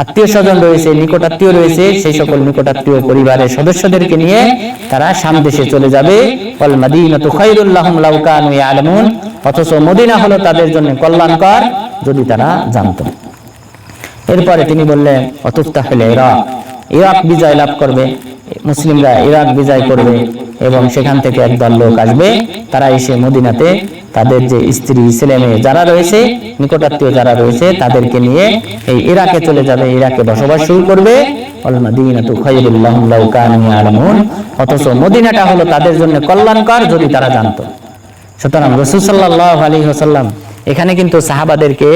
আত্মীয় স্বজন রয়েছে, নিকটাত্মীয় রয়েছে, সেই সকল নিকটাত্মীয় পরিবারের সদস্যদেরকে নিয়ে তারা শাম দেশে চলে যাবে। ওয়াল মাদিনাতু খায়রুল লাহুম লাউ কানু ইয়ালামুন, অথচ মদিনা হলো তাদের জন্য কল্যাণকর যদি তারা জানতো। এরপরে তিনি বললেন অতুফতাহুল ইরাক বিজয় লাভ করবে, মুসলিমরা ইরাক বিজয় করবে এবং সেখান থেকে একদল লোক আসবে, তারা এসে মদিনাতে তাদের যে স্ত্রী ছেলে মেয়ে যারা রয়েছে, নিকটাত্মীয় যারা রয়েছে তাদেরকে নিয়ে এই ইরাকে চলে যাবে, ইরাকে বসবাস শুরু করবে। ওয়াল মাদিনাতু খায়রুল লাহুম লাউ কানু ইয়ালামুন, অথচ মদিনাটা হলো তাদের জন্য কল্যাণকর যদি তারা জানতো। সুতরাং রাসূল সাল্লাল্লাহু আলাইহি ওয়াসাল্লাম এখানে কিন্তু সাহাবাদেরকে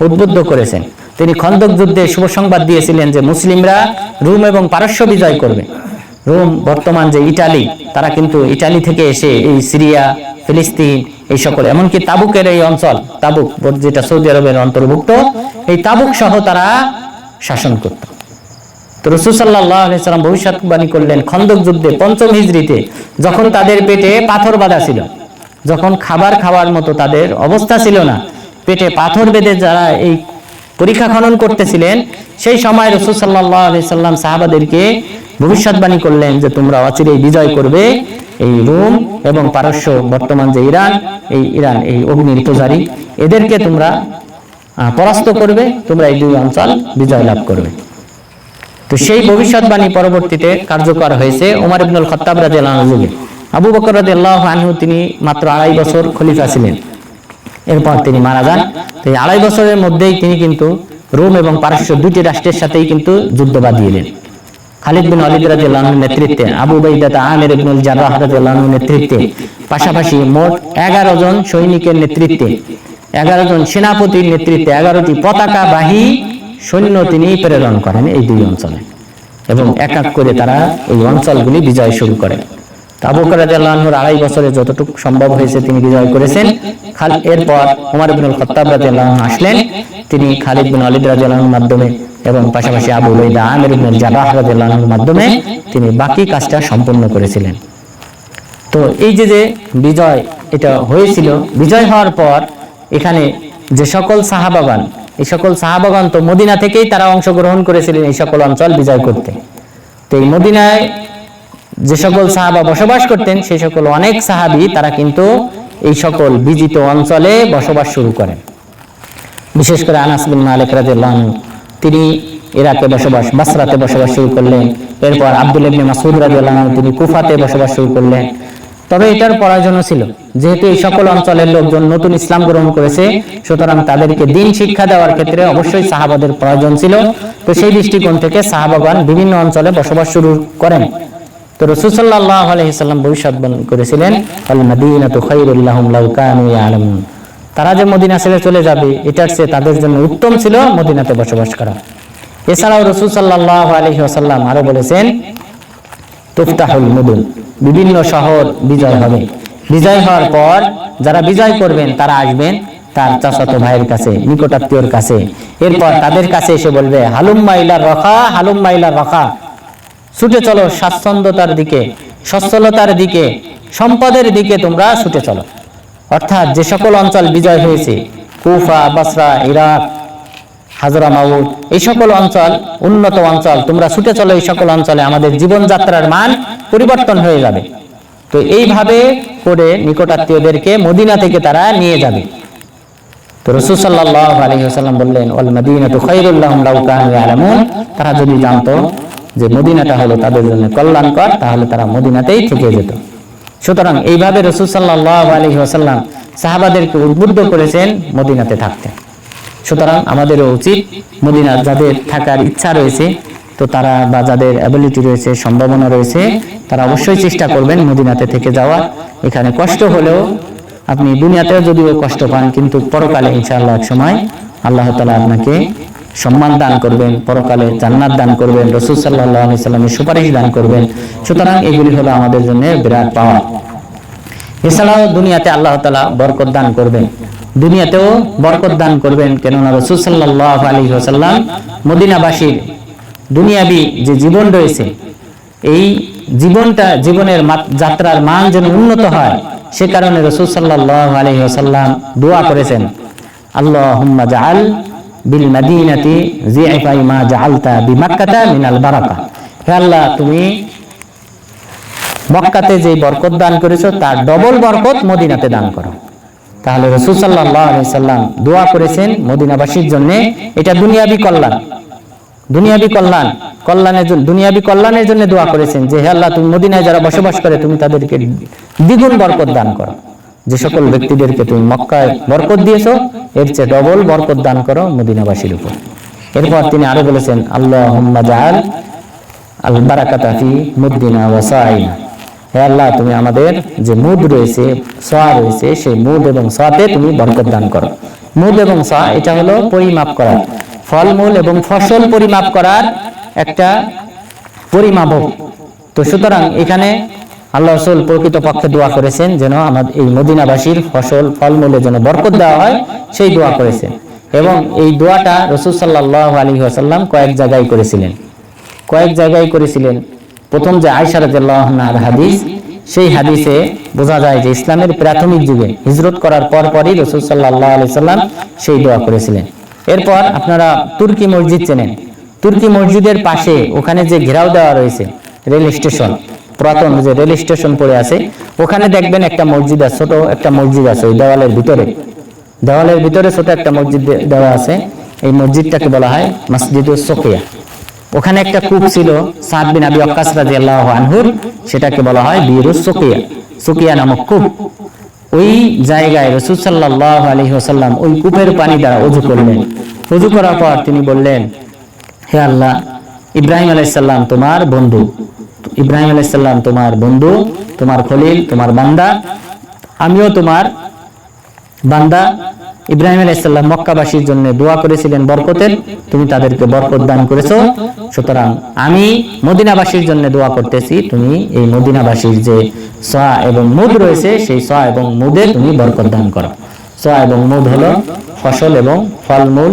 উদ্বুদ্ধ করেছেন। তিনি খন্দক যুদ্ধে শুভ সংবাদ দিয়েছিলেন যে মুসলিমরা রোম এবং পারস্য বিজয় করবে। রোম বর্তমান যে ইটালি, তারা কিন্তু ইটালি থেকে এসে এই সিরিয়া, ফিলিস্তিন এই সকল, এমনকি তাবুকের এই অঞ্চল, তাবুক যেটা সৌদি আরবের অন্তর্ভুক্ত, এই তাবুক সহ তারা শাসন করত। তো রাসূল সাল্লাল্লাহু আলাইহি ওয়াসাল্লাম ভবিষ্যৎবাণী করলেন খন্দক যুদ্ধে ৫ম হিজরিতে, যখন তাদের পেটে পাথর বাঁধা ছিল, যখন খাবার খাওয়ার মতো তাদের অবস্থা ছিল না, পেটে পাথর বেঁধে যারা এই পরীক্ষা খনন করতেছিলেন, সেই সময় রাসূল সাল্লাল্লাহু আলাইহি ওয়াসাল্লাম সাহাবাদেরকে ভবিষ্যৎবাণী করলেন যে তোমরা অচিরেই বিজয় করবে এই রোম এবং পারস্য, বর্তমান যে ইরান এই অগ্নির পূজারী, এদেরকে তোমরা পরাস্ত করবে, তোমরা এই দুই অঞ্চল বিজয় লাভ করবে। তো সেই ভবিষ্যৎবাণী পরবর্তীতে কার্যকর হয়েছে ওমর ইবনুল খাত্তাব রাদিয়াল্লাহু আনহু যুগে। আবু বকর রাদিয়াল্লাহু আনহু তিনি মাত্র ২.৫ বছর খলিফা ছিলেন, এরপর তিনি মারা যান। তো এই ২.৫ বছরের মধ্যেই তিনি কিন্তু রোম এবং পারস্য দুটি রাষ্ট্রের সাথেই কিন্তু যুদ্ধ বাঁধিয়েলেন। খালিদ বিন ওয়ালিদ রাদিয়াল্লাহু আনহুর নেতৃত্বে, আবু উবাইদা আমির ইবনুল জাররাহ রাদিয়াল্লাহু আনহুর নেতৃত্বে, পাশাপাশি মোট ১১ জন সৈনিকের নেতৃত্বে, ১১ জন সেনাপতির নেতৃত্বে ১১টি পতাকাবাহী সৈন্য তিনি প্রেরণ করেন এই দুই অঞ্চলে, এবং এক এক করে তারা এই অঞ্চলগুলি বিজয় শুরু করেন। আবু বকর রাদিয়াল্লাহু আনহুর ২.৫ বছরে যতটুকু সম্ভব হয়েছে তিনি বিজয় করেছেন। এরপর ওমর ইবনুল খাত্তাব রাদিয়াল্লাহু আনহু আসলেন, তিনি খালিদ বিন ওয়ালিদ রাদিয়াল্লাহু আনহুর মাধ্যমে এবং পাশাপাশি আবু উবাইদা আমির ইবনুল জাররাহ রাদিয়াল্লাহু আনহুর মাধ্যমে তিনি বাকি কাজটা সম্পূর্ণ করেছিলেন। তো এই যে বিজয় এটা হয়েছিল, বিজয় হওয়ার পর এখানে যে সকল সাহাবাগণ, এই সকল সাহাবাগণ তো মদিনা থেকেই তারা অংশগ্রহণ করেছিলেন এই সকল অঞ্চল বিজয় করতে। তো এই মদিনায় যে সকল সাহাবা বসবাস করতেন, সেই সকল অনেক সাহাবী তারা কিন্তু এই সকল বিজিত অঞ্চলে বসবাস শুরু করেন। বিশেষ করে আনাস বিন মালিক রাদিয়াল্লাহু আনহু তিনি ইরাকে বাসরাতে বসবাস শুরু করলেন। এরপর আব্দুল্লাহ ইবনে মাসউদ রাদিয়াল্লাহু আনহু তিনি কুফাতে বসবাস শুরু করলেন। তবে এটার প্রয়োজন ছিল, যেহেতু এই সকল অঞ্চলের লোকজন নতুন ইসলাম গ্রহণ করেছে, সুতরাং তাদেরকে দ্বীন শিক্ষা দেওয়ার ক্ষেত্রে অবশ্যই সাহাবাদের প্রয়োজন ছিল। তো সেই দৃষ্টিকোণ থেকে সাহাবাগণ বিভিন্ন অঞ্চলে বসবাস শুরু করেন। তো রাসূল সাল্লাল্লাহু আলাইহি ওয়াসাল্লাম ভবিষ্যৎবাণী করেছিলেন, আল মাদিনাতু খায়রুল লাহুম লাউ কানু ইয়ালামুন, তারা যে মদিনা ছেড়ে চলে যাবে এটার চেয়ে তাদের জন্য উত্তম ছিল মদিনাতে বসবাস করা। এছাড়াও রাসূল সাল্লাল্লাহু আলাইহি ওয়াসাল্লাম আরো বলেছেন, তুফতাহুল মুদুন, বিভিন্ন শহর বিজয় হবে, বিজয় হওয়ার পর যারা বিজয় করবেন তারা আসবেন, তার চাচাতো ভাইয়ের কাছে, নিকটাত্মীয়র কাছে। এরপর তাদের কাছে এসে বলবে হালুম্মা ইলা রাখা, হালুম্মা ইলা রাখা, ছুটে চলো স্বাচ্ছন্দ্যতার দিকে, সচ্ছলতার দিকে, সম্পদের দিকে তোমরা ছুটে চলো। অর্থাৎ যে সকল অঞ্চল বিজয় হয়েছে, কুফা, বসরা, ইরাক, হাজরামাউত, এই সকল অঞ্চল উন্নত অঞ্চল, তোমরা ছুটে চলো এই সকল অঞ্চলে, আমাদের জীবনযাত্রার মান পরিবর্তন হয়ে যাবে। তো এইভাবে করে নিকটাত্মীয়দেরকে মদিনা থেকে তারা নিয়ে যাবে। তো রাসূল সাল্লাল্লাহু আলাইহি ওয়াসাল্লাম বললেন ওয়াল মাদিনাতু খায়রুল লাহুম লাউ কানু ইয়ালামুন, তারা যদি জানতো যে মদিনাটা হলো তাদের জন্য কল্যাণকর, তাহলে তারা মদিনাতেই থেকে যেত। সুতরাং এইভাবে রাসূল সাল্লাল্লাহু আলাইহি ওয়াসাল্লাম সাহাবাদেরকে উদ্বুদ্ধ করেছেন মদিনাতে থাকতে। সুতরাং আমাদেরও উচিত মদিনা যাদের থাকার ইচ্ছা রয়েছে, তো তারা বা যাদের অ্যাবিলিটি রয়েছে, সম্ভাবনা রয়েছে, তারা অবশ্যই চেষ্টা করবেন মদিনাতে থেকে যাওয়ার। এখানে কষ্ট হলেও, আপনি দুনিয়াতেও যদিও কষ্ট পান, কিন্তু পরকালে ইনশাআল্লাহ এক সময় আল্লাহ তাআলা আপনাকে সম্মান দান করবেন, পরকালে জান্নাত দান করবেন, রাসূল সাল্লাল্লাহু আলাইহি ওয়াসাল্লামের সুপারিশ দান করবেন। সুতরাং এগুলি হলো আমাদের জন্য বিরাট পাওয়া। এছাড়াও দুনিয়াতে আল্লাহ তাআলা বরকত দান করবেন, দুনিয়াতেও বরকত দান করবেন। কেননা রাসূল সাল্লাল্লাহু আলাইহি ওয়াসাল্লাম মদিনাবাসীর দুনিয়াবি যে জীবন রয়েছে, এই জীবনের যাত্রার মান যেন উন্নত হয়, সে কারণে রাসূল সাল্লাল্লাহু আলাইহি ওয়াসাল্লাম দোয়া করেছেন আল্লাহুম্মা জাআল বিল মাদিনাতি যিআফাই মা জাআলতা বিমাক্কাতা মিনাল বারাকা। হে আল্লাহ, তুমি মক্কাতে যে বরকত দান করেছো তার ডবল বরকত মদিনাতে দান করো। তাহলে রাসূল সাল্লাল্লাহু আলাইহি ওয়াসাল্লাম দোয়া করেছেন মদিনাবাসীর জন্য। এটা দুনিয়াবি কল্যাণ, দুনিয়াবি কল্যাণের জন্য দোয়া করেছেন যে হে আল্লাহ, তুমি মদিনায় যারা বসবাস করে তুমি তাদেরকে দ্বিগুণ বরকত দান করো। যে সকল ব্যক্তিদেরকে তুমি মক্কায় বরকত দিয়েছো, এর চেয়ে ডবল বরকত দান করো মদিনাবাসীর উপর। এরপর তিনি আরো বলেছেন আল্লাহুম্মা জাআল আল বারাকাতা ফি মুদ্দিনা ওয়া সাইনা। হে আল্লাহ, তুমি আমাদের যে মুদ রয়েছে, সা রয়েছে, সেই মুদ এবং সাতে তুমি বরকত দান করো। মুদ এবং সা এটা হলো পরিমাপ করা, ফলমূল এবং ফসল পরিমাপ করার একটা পরিমাপক। তো সুতরাং এখানে আল্লাহ রাসূল প্রকৃত পক্ষে দোয়া করেছেন যেন আমাদের এই মদিনাবাসীর ফসল ফলমূলে যেন বরকত দেওয়া হয়, সেই দোয়া করেছেন। এবং এই দোয়াটা রাসূল সাল্লাল্লাহু আলাইহি ওয়াসাল্লাম কয়েক জায়গায় করেছিলেন। প্রথম যে আয়েশা রাদিয়াল্লাহু আনহার হাদিস, সেই হাদিসে বোঝা যায় যে ইসলামের প্রাথমিক যুগে হিজরত করার পরই রাসূল সাল্লাল্লাহু আলাইহি ওয়াসাল্লাম সেই দোয়া করেছিলেন। এরপর আপনারা তুর্কি মসজিদ চেনেন, তুর্কি মসজিদের পাশে ওখানে যে ঘেরাও দেওয়া রয়েছে, রেল স্টেশন, পুরাতন যে রেল স্টেশন পড়ে আছে, ওখানে দেখবেন একটা মসজিদ আছে, ছোট একটা মসজিদ আছে। ওই দেওয়ালের ভিতরে ছোট একটা মসজিদ দেওয়া আছে। এই মসজিদটাকে বলা হয় মসজিদুস সুকিয়া। ওখানে একটা কূপ ছিল সাদ বিন আবি ওয়াক্কাস রাদিয়াল্লাহু আনহুর, সেটাকে বলা হয় বীরুস সুকিয়া, সুকিয়া নামক কূপ। ওই জায়গায় রাসূল সাল্লাল্লাহু আলাইহি ওয়াসাল্লাম ওই কূপের পানি দ্বারা ওযু করলেন। ওযু করার পর তিনি বললেন, হে আল্লাহ, ইব্রাহিম আলাইহিস সালাম তোমার বন্ধু, ইব্রাহিম আলাইহিস সালাম তোমার বন্ধু, তোমার খলিল, তোমার বান্দা, আমিও তোমার বান্দা। ইব্রাহিম আলাইহিস সালাম মক্কাবাসীর জন্য দোয়া করেছিলেন বরকতের, তুমি তাদেরকে বরকত দান করেছো। সুতরাং আমি মদিনাবাসীর জন্য দোয়া করতেছি, তুমি এই মদিনাবাসীর যে সা এবং মুদ রয়েছে, সেই সা এবং মুদে তুমি বরকত দান করো। সা এবং মুদ হলো ফসল এবং ফলমূল,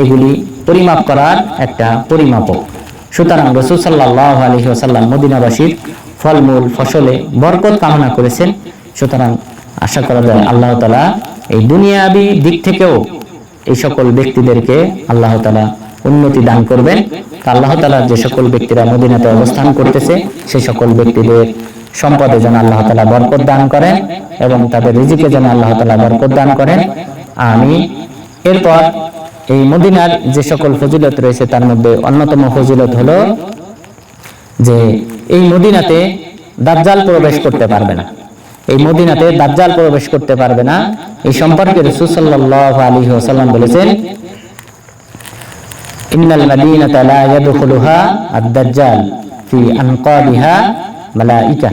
এগুলি পরিমাপ করার একটা পরিমাপক। সুতরাং রাসূল সাল্লাল্লাহু আলাইহি ওয়াসাল্লাম মদিনাবাসীর ফলমূল ফসলে বরকত কামনা করেছেন। সুতরাং আশা করা যায় আল্লাহ তাআলা এই দুনিয়াবি দিক থেকেও এই সকল ব্যক্তিদেরকে আল্লাহ তাআলা উন্নতি দান করবেন। আল্লাহ তাআলা যে সকল ব্যক্তিরা মদিনাতে অবস্থান করতেছে, সেই সকল ব্যক্তিদের সম্পদে যেন আল্লাহ তাআলা বরকত দান করেন এবং তাদের রিজিকে যেন আল্লাহ তাআলা বরকত দান করেন। আমিন। এরপর এই মদিনার যে সকল ফজিলত রয়েছে, তার মধ্যে অন্যতম ফজিলত হলো যে এই মদিনাতে দাজ্জাল প্রবেশ করতে পারবে না। এই মদিনাতে দাজ্জাল প্রবেশ করতে পারবে না। এই সম্পর্কে রাসূল সাল্লাল্লাহু আলাইহি ওয়াসাল্লাম বলেছেন, ইন্নাল মাদিনাতা লা ইয়াদখুলুহা আদ-দাজ্জাল ফি আনকাবিহা মালাইকা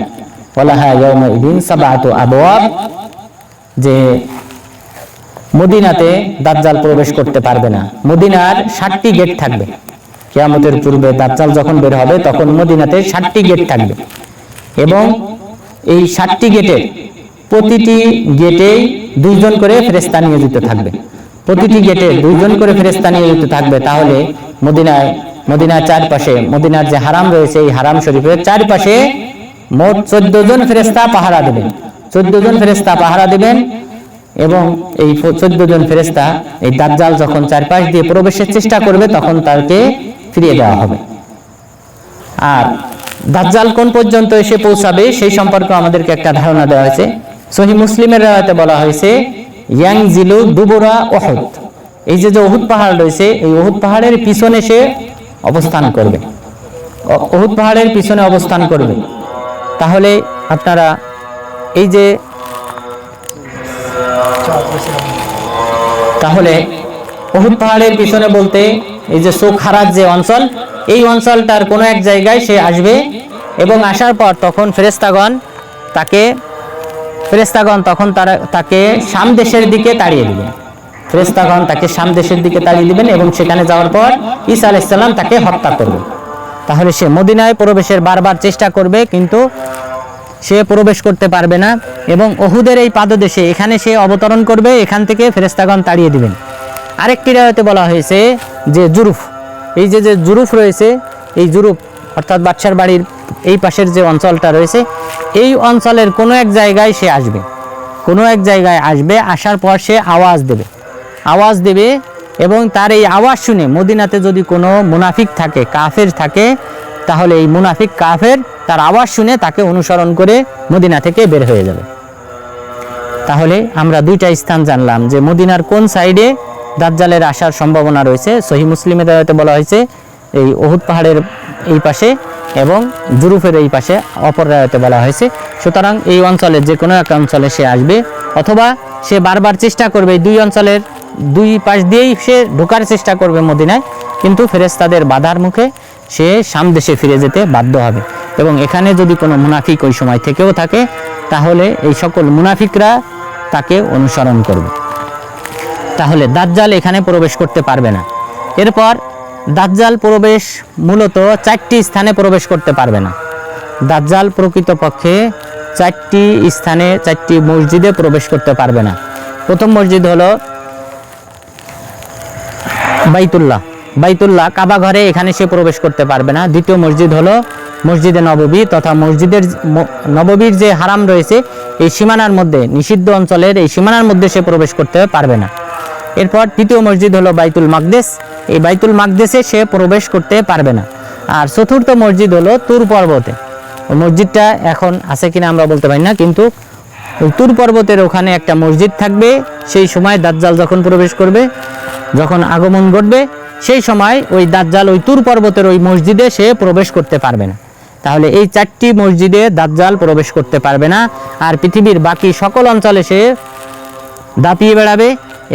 ওয়া লাহা ইয়াওমাইদিন সাবআতু আবওয়াব। যে মদিনাতে দাজ্জাল প্রবেশ করতে পারবে না। মদিনার 7টি গেট থাকবে। কিয়ামতের পূর্বে দাজ্জাল যখন বের হবে তখন মদিনাতে 7টি গেট থাকবে, এবং এই 7টি গেটের প্রতিটি গেটেই 2 জন করে ফেরেশতা নিয়োজিত থাকবে, প্রতিটি গেটে 2 জন করে ফেরেশতা নিয়োজিত থাকবে। তাহলে মদিনার চারপাশে, মদিনার যে হারাম রয়েছে এই হারাম শরীফের চারপাশে মোট 14 জন ফেরেশতা পাহারা দেবেন, 14 জন ফেরেশতা পাহারা দেবেন। এবং এই 14 জন ফেরেশতা এই দাজ্জাল যখন চারপাশ দিয়ে প্রবেশের চেষ্টা করবে তখন তাকে ফিরিয়ে দেওয়া হবে। আর দাজ্জাল কোন পর্যন্ত এসে পৌঁছাবে সেই সম্পর্কে আমাদেরকে একটা ধারণা দেওয়া হয়েছে। সহিহ মুসলিমের রাওয়াতে বলা হয়েছে ইয়াংজিলু দুবুরা উহুদ, এই যে উহুদ পাহাড় রয়েছে এই উহুদ পাহাড়ের পিছনে সে অবস্থান করবে, উহুদ পাহাড়ের পিছনে অবস্থান করবে। তাহলে আপনারা এই যে তাহলে উহুদ পাহাড়ের পিছনে বলতে এই যে সোখারাত যে অঞ্চল, এই অঞ্চলটার কোনো এক জায়গায় সে আসবে এবং আসার পর তখন ফেরেশতাগণ তখন তাকে শাম দেশের দিকে তাড়িয়ে দিবেন। ফেরেশতাগণ তাকে শাম দেশের দিকে তাড়িয়ে দিবেন এবং সেখানে যাওয়ার পর ঈসা আলাইহিস সালাম তাকে হত্যা করবে। তাহলে সে মদিনায় প্রবেশের বারবার চেষ্টা করবে কিন্তু সে প্রবেশ করতে পারবে না এবং উহুদের এই পাদদেশে এখানে সে অবতরণ করবে, এখান থেকে ফেরেশতাগণ তাড়িয়ে দিবেন। আরেকটি রাওয়াতে বলা হয়েছে যে জুরুফ, এই যে জুরুফ রয়েছে এই জুরুফ অর্থাৎ বাদশার বাড়ির এই পাশের যে অঞ্চলটা রয়েছে এই অঞ্চলের কোনো এক জায়গায় সে আসবে, কোনো এক জায়গায় আসবে, আসার পর সে আওয়াজ দেবে এবং তার এই আওয়াজ শুনে মদিনাতে যদি কোনো মুনাফিক থাকে, কাফের থাকে, তাহলে এই মুনাফিক কাফের তার আওয়াজ শুনে তাকে অনুসরণ করে মদিনা থেকে বের হয়ে যাবে। তাহলে আমরা 2টা স্থান জানলাম যে মদিনার কোন সাইডে দাজ্জালের আসার সম্ভাবনা রয়েছে। সহিহ মুসলিমের রাওয়াতে বলা হয়েছে এই উহুদ পাহাড়ের এই পাশে এবং জুরুফের এই পাশে, অপর রাওয়াতে বলা হয়েছে। সুতরাং এই অঞ্চলের যে কোনো এক অঞ্চলে সে আসবে অথবা সে বারবার চেষ্টা করবে এই 2 অঞ্চলের 2 পাশ দিয়েই সে ঢোকার চেষ্টা করবে মদিনায়, কিন্তু ফেরেশতাদের বাধার মুখে সে শাম দেশে ফিরে যেতে বাধ্য হবে। এবং এখানে যদি কোনো মুনাফিক ওই সময় থেকেও থাকে তাহলে এই সকল মুনাফিকরা তাকে অনুসরণ করবে। তাহলে দাজ্জাল এখানে প্রবেশ করতে পারবে না। এরপর দাজ্জাল প্রবেশ মূলত 4টি স্থানে প্রবেশ করতে পারবে না। দাজ্জাল প্রকৃতপক্ষে 4টি স্থানে 4টি মসজিদে প্রবেশ করতে পারবে না। প্রথম মসজিদ হলো বাইতুল্লাহ কাবা ঘরে, এখানে সে প্রবেশ করতে পারবে না। দ্বিতীয় মসজিদ হলো মসজিদে নববী তথা নববীর যে হারাম রয়েছে এই সীমানার মধ্যে, নিষিদ্ধ অঞ্চলের এই সীমানার মধ্যে সে প্রবেশ করতে পারবে না। এরপর তৃতীয় মসজিদ হলো বাইতুল মাকদেস, এই বাইতুল মাকদেসে সে প্রবেশ করতে পারবে না। আর চতুর্থ মসজিদ হলো তুর পর্বতে, ওই মসজিদটা এখন আছে কিনা আমরা বলতে পারি না, কিন্তু ওই তুর পর্বতের ওখানে একটা মসজিদ থাকবে। সেই সময় দাজ্জাল যখন প্রবেশ করবে, যখন আগমন ঘটবে সেই সময় ওই দাজ্জাল ওই তুর পর্বতের ওই মসজিদে সে প্রবেশ করতে পারবে না। তাহলে এই 4টি মসজিদে দাজ্জাল প্রবেশ করতে পারবে না। আর পৃথিবীর বাকি সকল অঞ্চলে সে দাপিয়ে বেড়াবে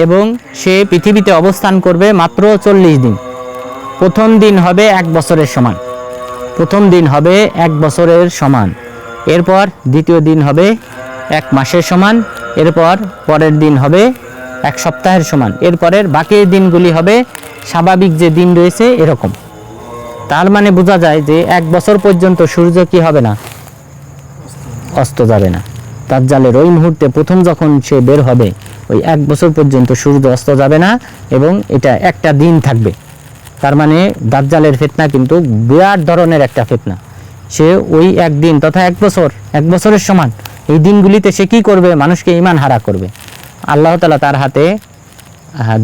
এবং সে পৃথিবীতে অবস্থান করবে মাত্র 40 দিন। প্রথম দিন হবে 1 বছরের সমান, প্রথম দিন হবে 1 বছরের সমান, এরপর দ্বিতীয় দিন হবে 1 মাসের সমান, এরপর পরের দিন হবে 1 সপ্তাহের সমান, এরপরের বাকি দিনগুলি হবে স্বাভাবিক যে দিন রয়েছে এরকম। তার মানে বোঝা যায় যে 1 বছর পর্যন্ত সূর্য কি হবে না, অস্ত যাবে না। দাজ্জালের ওই মুহূর্তে প্রথম যখন সে বের হবে ওই 1 বছর পর্যন্ত সূর্য অস্ত যাবে না এবং এটা একটা দিন থাকবে। তার মানে দাজ্জালের ফিতনা কিন্তু বিরাট ধরনের একটা ফিতনা। সে ওই একদিন তথা 1 বছরের সমান এই দিনগুলিতে সে কি করবে, মানুষকে ঈমান হারা করবে। আল্লাহ তাআলা তার হাতে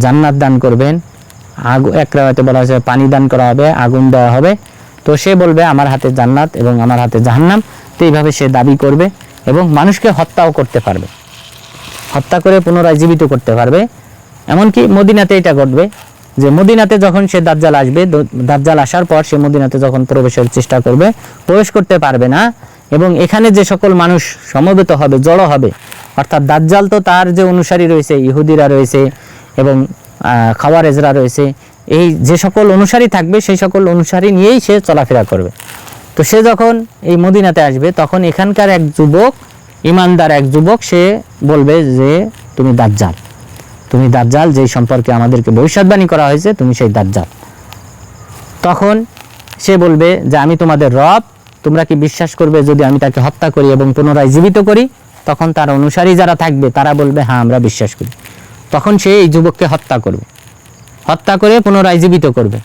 জান্নাত দান করবেন, এক রাওয়াতে বলা হয়েছে পানি দান করা হবে, আগুন দেওয়া হবে। তো সে বলবে আমার হাতে জান্নাত এবং আমার হাতে জাহান্নাম। তো এইভাবে সে দাবি করবে এবং মানুষকে হত্যাও করতে পারবে, হত্যা করে পুনরায় জীবিত করতে পারবে। এমনকি মদিনাতে এটা ঘটবে যে মদিনাতে যখন সে দাজ্জাল আসবে, দাজ্জাল আসার পর সে মদিনাতে যখন প্রবেশের চেষ্টা করবে প্রবেশ করতে পারবে না। এবং এখানে যে সকল মানুষ সমবেত হবে, জড়ো হবে, অর্থাৎ দাজ্জাল তো তার যে অনুসারী রয়েছে, ইহুদিরা রয়েছে এবং খাওয়ারেজরা রয়েছে, এই যে সকল অনুসারী থাকবে সেই সকল অনুসারী নিয়েই সে চলাফেরা করবে। তো সে যখন এই মদিনাতে আসবে তখন এখানকার এক যুবক, ইমানদার এক যুবক, সে বলবে যে তুমি দাজ্জাল, যেই সম্পর্কে আমাদেরকে ভবিষ্যৎবাণী করা হয়েছে তুমি সেই দাজ্জাল। তখন সে বলবে যে আমি তোমাদের রব, তোমরা কি বিশ্বাস করবে যদি আমি তাকে হত্যা করি এবং পুনরায় জীবিত করি? তখন তার অনুসারী যারা থাকবে তারা বলবে হ্যাঁ আমরা বিশ্বাস করি। তখন সে এই যুবককে হত্যা করবে, হত্যা করে পুনরায় জীবিত করবে।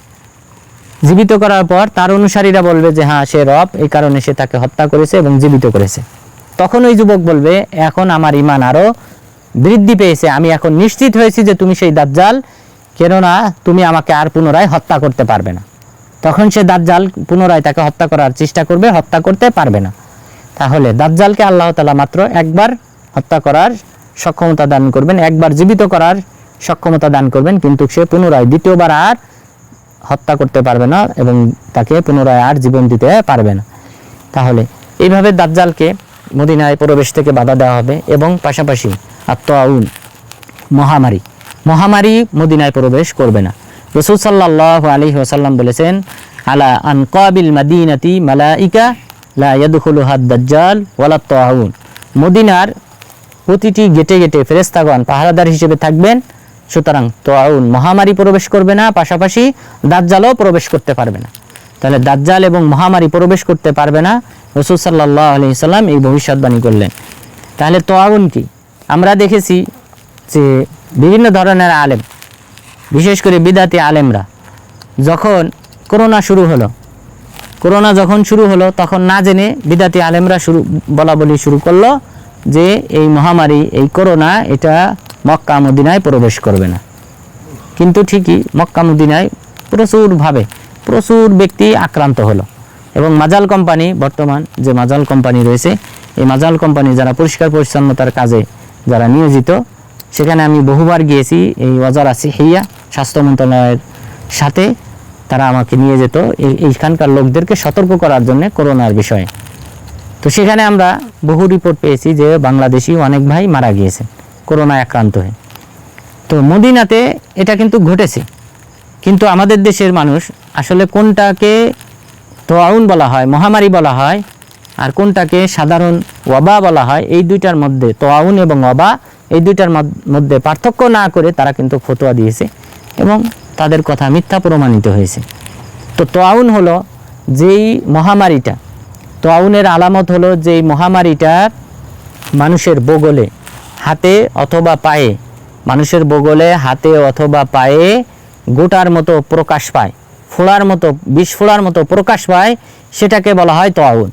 জীবিত করার পর তার অনুসারীরা বলবে যে হ্যাঁ সে রব, এই কারণে সে তাকে হত্যা করেছে এবং জীবিত করেছে। তখন ওই যুবক বলবে এখন আমার ঈমান আরো বৃদ্ধি পেয়েছে, আমি এখন নিশ্চিত হয়েছি যে তুমি সেই দাজ্জাল, কেননা তুমি আমাকে আর পুনরায় হত্যা করতে পারবে না। তখন সে দাজ্জাল পুনরায় তাকে হত্যা করার চেষ্টা করবে, হত্যা করতে পারবে না। তাহলে দাজ্জালকে আল্লাহ তাআলা মাত্র একবার হত্যা করার সক্ষমতা দান করবেন, একবার জীবিত করার সক্ষমতা দান করবেন, কিন্তু সে পুনরায় দ্বিতীয়বার আর হত্যা করতে পারবে না এবং তাকে পুনরায় আর জীবন দিতে পারবে না। তাহলে এইভাবে দাজ্জালকে মদিনায় প্রবেশ থেকে বাধা দেওয়া হবে এবং পাশাপাশি আত-তাউন মহামারী মদিনায় প্রবেশ করবে না। রাসূল সাল্লাল্লাহু আলাইহি ওয়াসাল্লাম বলেছেন, আলা আনকাবিল মাদিনাতি মালাইকা লা ইয়াদখুলুহা দাজ্জাল ওয়ালা তাউন। মদিনার প্রতিটি গেটে গেটে ফেরেশতাগণ পাহারাদার হিসেবে থাকবেন, সুতরাং তাউন মহামারী প্রবেশ করবে না, পাশাপাশি দাজ্জালও প্রবেশ করতে পারবে না। তাহলে দাজ্জাল এবং মহামারী প্রবেশ করতে পারবে না, রাসূল সাল্লাল্লাহু আলাইহি সাল্লাম এই ভবিষ্যৎবাণী করলেন। তাহলে তাউন কি? আমরা দেখেছি যে বিভিন্ন ধরনের আলেম, বিশেষ করে বিদাতি আলেমরা, যখন করোনা যখন শুরু হলো তখন না জেনে বিদাতি আলেমরা বলা শুরু করলো যে এই মহামারী, এই করোনা, এটা মক্কা মদিনায় প্রবেশ করবে না। কিন্তু ঠিকই মক্কা মদিনায় প্রচুর ব্যক্তি আক্রান্ত হলো এবং মাজাল কোম্পানি, বর্তমান যে মাজাল কোম্পানি রয়েছে, এই মাজাল কোম্পানি যারা পরিষ্কার পরিচ্ছন্নতার কাজে যারা নিয়োজিত, সেখানে আমি বহুবার গিয়েছি। এই ওয়াজারা সিহিয়া স্বাস্থ্য মন্ত্রণালয়ের সাথে তারা আমাকে নিয়ে যেত এইখানকার লোকদেরকে সতর্ক করার জন্য করোনার বিষয়ে। তো সেখানে আমরা বহু রিপোর্ট পেয়েছি যে বাংলাদেশি অনেক ভাই মারা গিয়েছে করোনায় আক্রান্ত হয়ে। তো মদিনাতে এটা কিন্তু ঘটেছে, কিন্তু আমাদের দেশের মানুষ আসলে কোনটাকে তাউন বলা হয়, মহামারী বলা হয়, আর কোনটাকে সাধারণ ওয়াবা বলা হয়, এই দুইটার মধ্যে, তাউন এবং ওয়াবা, এই দুইটার মধ্যে পার্থক্য না করে তারা কিন্তু ফতোয়া দিয়েছে এবং তাদের কথা মিথ্যা প্রমাণিত হয়েছে। তো তাউন হলো যেই মহামারীটা, তাউনের আলামত হলো যেই মহামারীটা মানুষের বগলে, হাতে অথবা পায়ে, মানুষের বগলে, হাতে অথবা পায়ে গোটার মতো প্রকাশ পায়, বিষ ফোড়ার মতো প্রকাশ পায়, সেটাকে বলা হয় তাউন।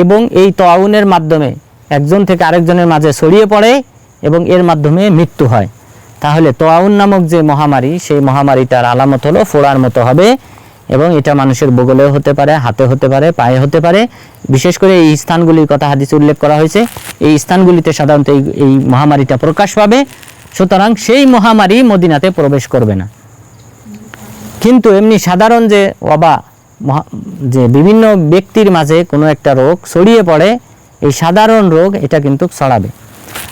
এবং এই তাউনের মাধ্যমে একজন থেকে আরেকজনের মাঝে ছড়িয়ে পড়ে এবং এর মাধ্যমে মৃত্যু হয়। তাহলে তাউন নামক যে মহামারী, সেই মহামারীটার আলামত হলো ফোড়ার মতো হবে এবং এটা মানুষের বগলেও হতে পারে, হাতে হতে পারে, পায়ে হতে পারে। বিশেষ করে এই স্থানগুলির কথা হাদিসে উল্লেখ করা হয়েছে, এই স্থানগুলিতে সাধারণত এই মহামারীটা প্রকাশ পাবে। সুতরাং সেই মহামারী মদিনাতে প্রবেশ করবে না। কিন্তু এমনি সাধারণ যে ওয়াবা, যে বিভিন্ন ব্যক্তির মাঝে কোনো একটা রোগ ছড়িয়ে পড়ে, এই সাধারণ রোগ এটা কিন্তু ছড়াবে।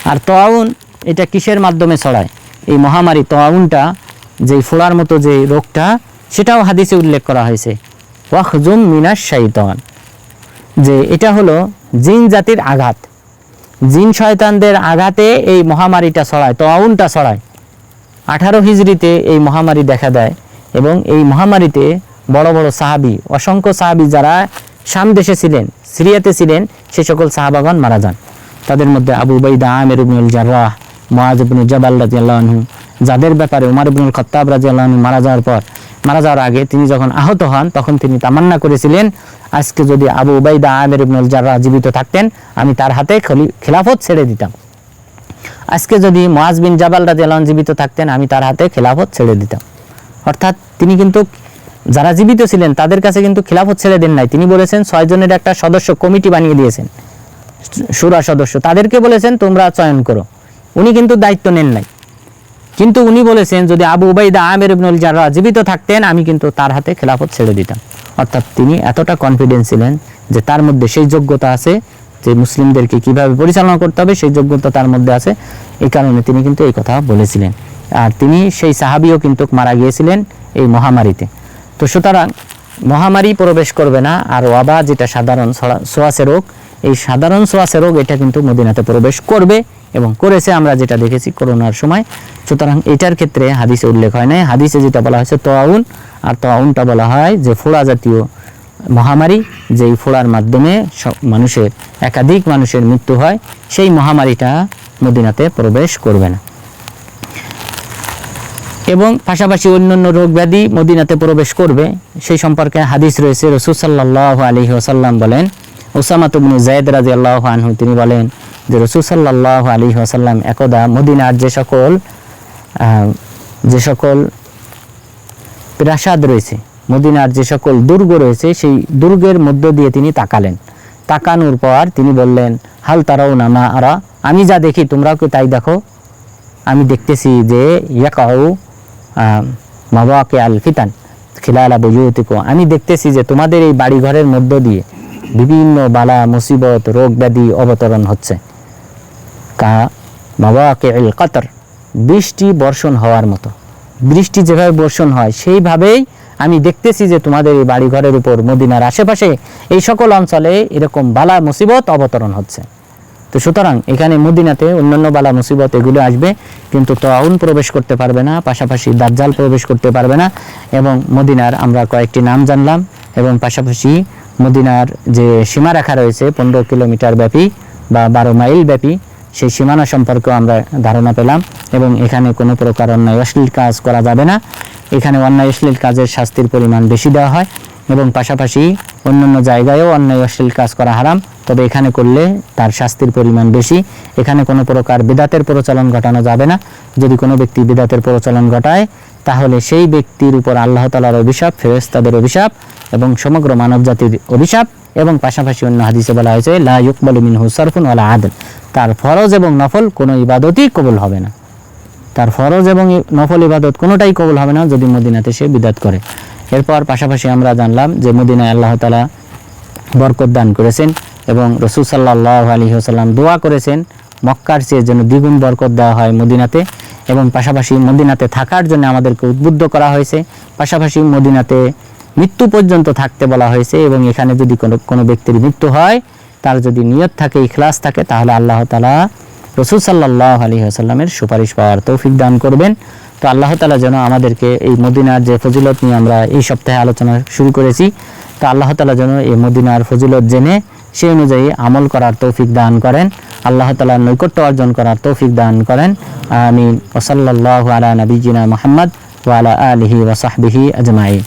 আর তাউন এটা কিসের মাধ্যমে ছড়ায়? এই মহামারী তাউনটা, যেই ফোড়ার মতো যে রোগটা, সেটাও হাদিসে উল্লেখ করা হয়েছে, ওয়াখজুম মিনাশ শাইতান, যে এটা হলো জিন জাতির আঘাত, জিন শয়তানদের আঘাতে এই মহামারীটা ছড়ায়, তাউনটা ছড়ায়। 18 হিজরিতে এই মহামারী দেখা দেয় এবং এই মহামারীতে বড় বড় সাহাবী, অসংখ্য সাহাবী যারা শাম দেশে ছিলেন, সিরিয়াতে ছিলেন, সে সকল সাহাবাগণ মারা যান। তাদের মধ্যে আবু উবাইদা আমির ইবনুল জাররাহ, মুআয ইবনে জাবাল রাদিয়াল্লাহু আনহু, যাদের ব্যাপারে উমর ইবনুল খাত্তাব রাদিয়াল্লাহু আনহু মারা যাওয়ার আগে তিনি যখন আহত হন, তখন তিনি তামান্না করেছিলেন, আজকে যদি আবু উবাইদা আমির ইবনুল জাররাহ জীবিত থাকতেন, আমি তার হাতে খিলাফত ছেড়ে দিতাম। আজকে যদি মুআয বিন জাবাল রাদিয়াল্লাহু আনহু জীবিত থাকতেন, আমি তার হাতে খিলাফত ছেড়ে দিতাম। অর্থাৎ তিনি কিন্তু যারা জীবিত ছিলেন তাদের কাছে কিন্তু খিলাফত ছেড়ে দেন নাই। তিনি বলেছেন 6 জনের একটা সদস্য কমিটি বানিয়ে দিয়েছেন, শুরা সদস্য, তাদেরকে বলেছেন তোমরা চয়ন করো। উনি কিন্তু দায়িত্ব নেন নাই, কিন্তু উনি বলেছেন যদি আবু উবাইদা আমির ইবনুল জাররাহ জীবিত থাকতেন, আমি কিন্তু তার হাতে খিলাফত ছেড়ে দিতাম। অর্থাৎ তিনি এতটা কনফিডেন্স ছিলেন যে তার মধ্যে সেই যোগ্যতা আছে যে মুসলিমদেরকে কিভাবে পরিচালনা করতে হবে, সেই যোগ্যতা তার মধ্যে আছে। এই কারণে তিনি কিন্তু এই কথা বলেছিলেন। আর তিনি সেই সাহাবীও কিন্তু মারা গিয়েছিলেন এই মহামারীতে। তো সুতরাং মহামারী প্রবেশ করবে না। আর ওয়াবা, যেটা সাধারণ ছোঁয়াচে রোগ, এই সাধারণ ছোঁয়াচে রোগ এটা কিন্তু মদিনাতে প্রবেশ করবে এবং করেছে, আমরা যেটা দেখেছি করোনার সময়। সুতরাং এটার ক্ষেত্রে হাদিসে উল্লেখ হয় নাই। হাদিসে যেটা বলা হয়েছে তাউন, আর তাউনটা বলা হয় যে ফোড়া জাতীয় মহামারী, যেই ফোড়ার মাধ্যমে একাধিক মানুষের মৃত্যু হয়, সেই মহামারীটা মদিনাতে প্রবেশ করবে না। এবং পাশাপাশি অন্যান্য রোগ ব্যাধি মদিনাতে প্রবেশ করবে, সেই সম্পর্কে হাদিস রয়েছে। রাসূল সাল্লাল্লাহু আলাইহি ওয়াসাল্লাম বলেন, উসামা ইবনে যায়েদ রাদিয়াল্লাহু আনহু তিনি বলেন যে রাসূল সাল্লাল্লাহু আলাইহি ওয়াসাল্লাম একদা মদিনার যে সকল প্রাসাদ রয়েছে, মদিনার যে সকল দুর্গ রয়েছে, সেই দুর্গের মধ্য দিয়ে তিনি তাকানোর পর তিনি বললেন, হাল তারাউনা মা আরা, আমি যা দেখি তোমরাও কি তাই দেখো? আমি দেখতেছি যে ইয়াকাউ মাওয়াকি আল ফিতান খিলালা বুয়ুতিকুম, আমি দেখতেছি যে তোমাদের এই বাড়িঘরের মধ্য দিয়ে বিভিন্ন বালা মুসিবত রোগ ব্যাধি অবতরণ হচ্ছে। কা মাওয়াকি আল কাতর, বৃষ্টি বর্ষণ হওয়ার মতো, বৃষ্টি যেভাবে বর্ষণ হয় সেইভাবেই আমি দেখতেছি যে তোমাদের এই বাড়িঘরের উপর মদিনার আশেপাশে এই সকল অঞ্চলে এরকম বালা মুসিবত অবতরণ হচ্ছে। তো সুতরাং এখানে মদিনাতে অন্যান্য বালা মুসিবত এগুলো আসবে, কিন্তু তাউন প্রবেশ করতে পারবে না, পাশাপাশি দাজ্জাল প্রবেশ করতে পারবে না। এবং মদিনার আমরা কয়েকটি নাম জানলাম, এবং পাশাপাশি মদিনার যে সীমারেখা রয়েছে 15 কিলোমিটার ব্যাপী বা 12 মাইল ব্যাপী, সেই সীমানা সম্পর্কেও আমরা ধারণা পেলাম। এবং এখানে কোনো প্রকার অন্যায় অশ্লীল কাজ করা যাবে না, এখানে অন্যায় অশ্লীল কাজের শাস্তির পরিমাণ বেশি দেওয়া হয়। এবং পাশাপাশি অন্যান্য জায়গায়ও অন্যায় অশ্লীল কাজ করা হারাম, তবে এখানে করলে তার শাস্তির পরিমাণ বেশি। এখানে কোনো প্রকার বিদআতের প্রচলন ঘটানো যাবে না। যদি কোনো ব্যক্তি বিদআতের প্রচলন ঘটায়, তাহলে সেই ব্যক্তির উপর আল্লাহ তাআলার অভিশাপ, ফেরেশতাদের অভিশাপ এবং সমগ্র মানব জাতির অভিশাপ। এবং পাশাপাশি অন্য হাদিসে বলা হয়েছে, লা ইউকবালু মিনহু সারফুন ওয়ালা আদল, তার ফরজ এবং নফল কোনো ইবাদতই কবুল হবে না, তার ফরজ এবং নফল ইবাদত কোনোটাই কবুল হবে না যদি মদিনাতে সে বিদআত করে। এরপর পাশাপাশি আমরা জানলাম যে মদিনায় আল্লাহ তাআলা বরকত দান করেছেন, এবং রাসূল সাল্লাল্লাহু আলাইহি ওয়াসাল্লাম দোয়া করেছেন মক্কার চেয়ে যেন দ্বিগুণ বরকত দেওয়া হয় মদিনাতে। এবং পাশাপাশি মদিনাতে থাকার জন্য আমাদেরকে উদ্বুদ্ধ করা হয়েছে, পাশাপাশি মদিনাতে মৃত্যু পর্যন্ত থাকতে বলা হয়েছে। এবং এখানে যদি কোনো ব্যক্তির মৃত্যু হয়, তার যদি নিয়ত থাকে, ইখলাস থাকে, তাহলে আল্লাহ তাআলা রাসূল সাল্লাল্লাহু আলাইহি ওয়াসাল্লামের সুপারিশ পাওয়ার তৌফিক দান করবেন। তো আল্লাহ তাআলা যেন আমাদেরকে এই মদিনার যে ফজিলত নিয়ে আমরা এই সপ্তাহে আলোচনা শুরু করেছি, তো আল্লাহ তাআলা যেন এই মদিনার ফজিলত জেনে সেই অনুযায়ী আমল করার তৌফিক দান করেন, আল্লাহ তাআলার নৈকট্য অর্জন করার তৌফিক দান করেন। আমিন। ওয়া সাল্লাল্লাহু আলা নাবিয়িনা মুহাম্মদ ওয়া আলা আলিহি ওয়া সাহবিহি আজমাইন।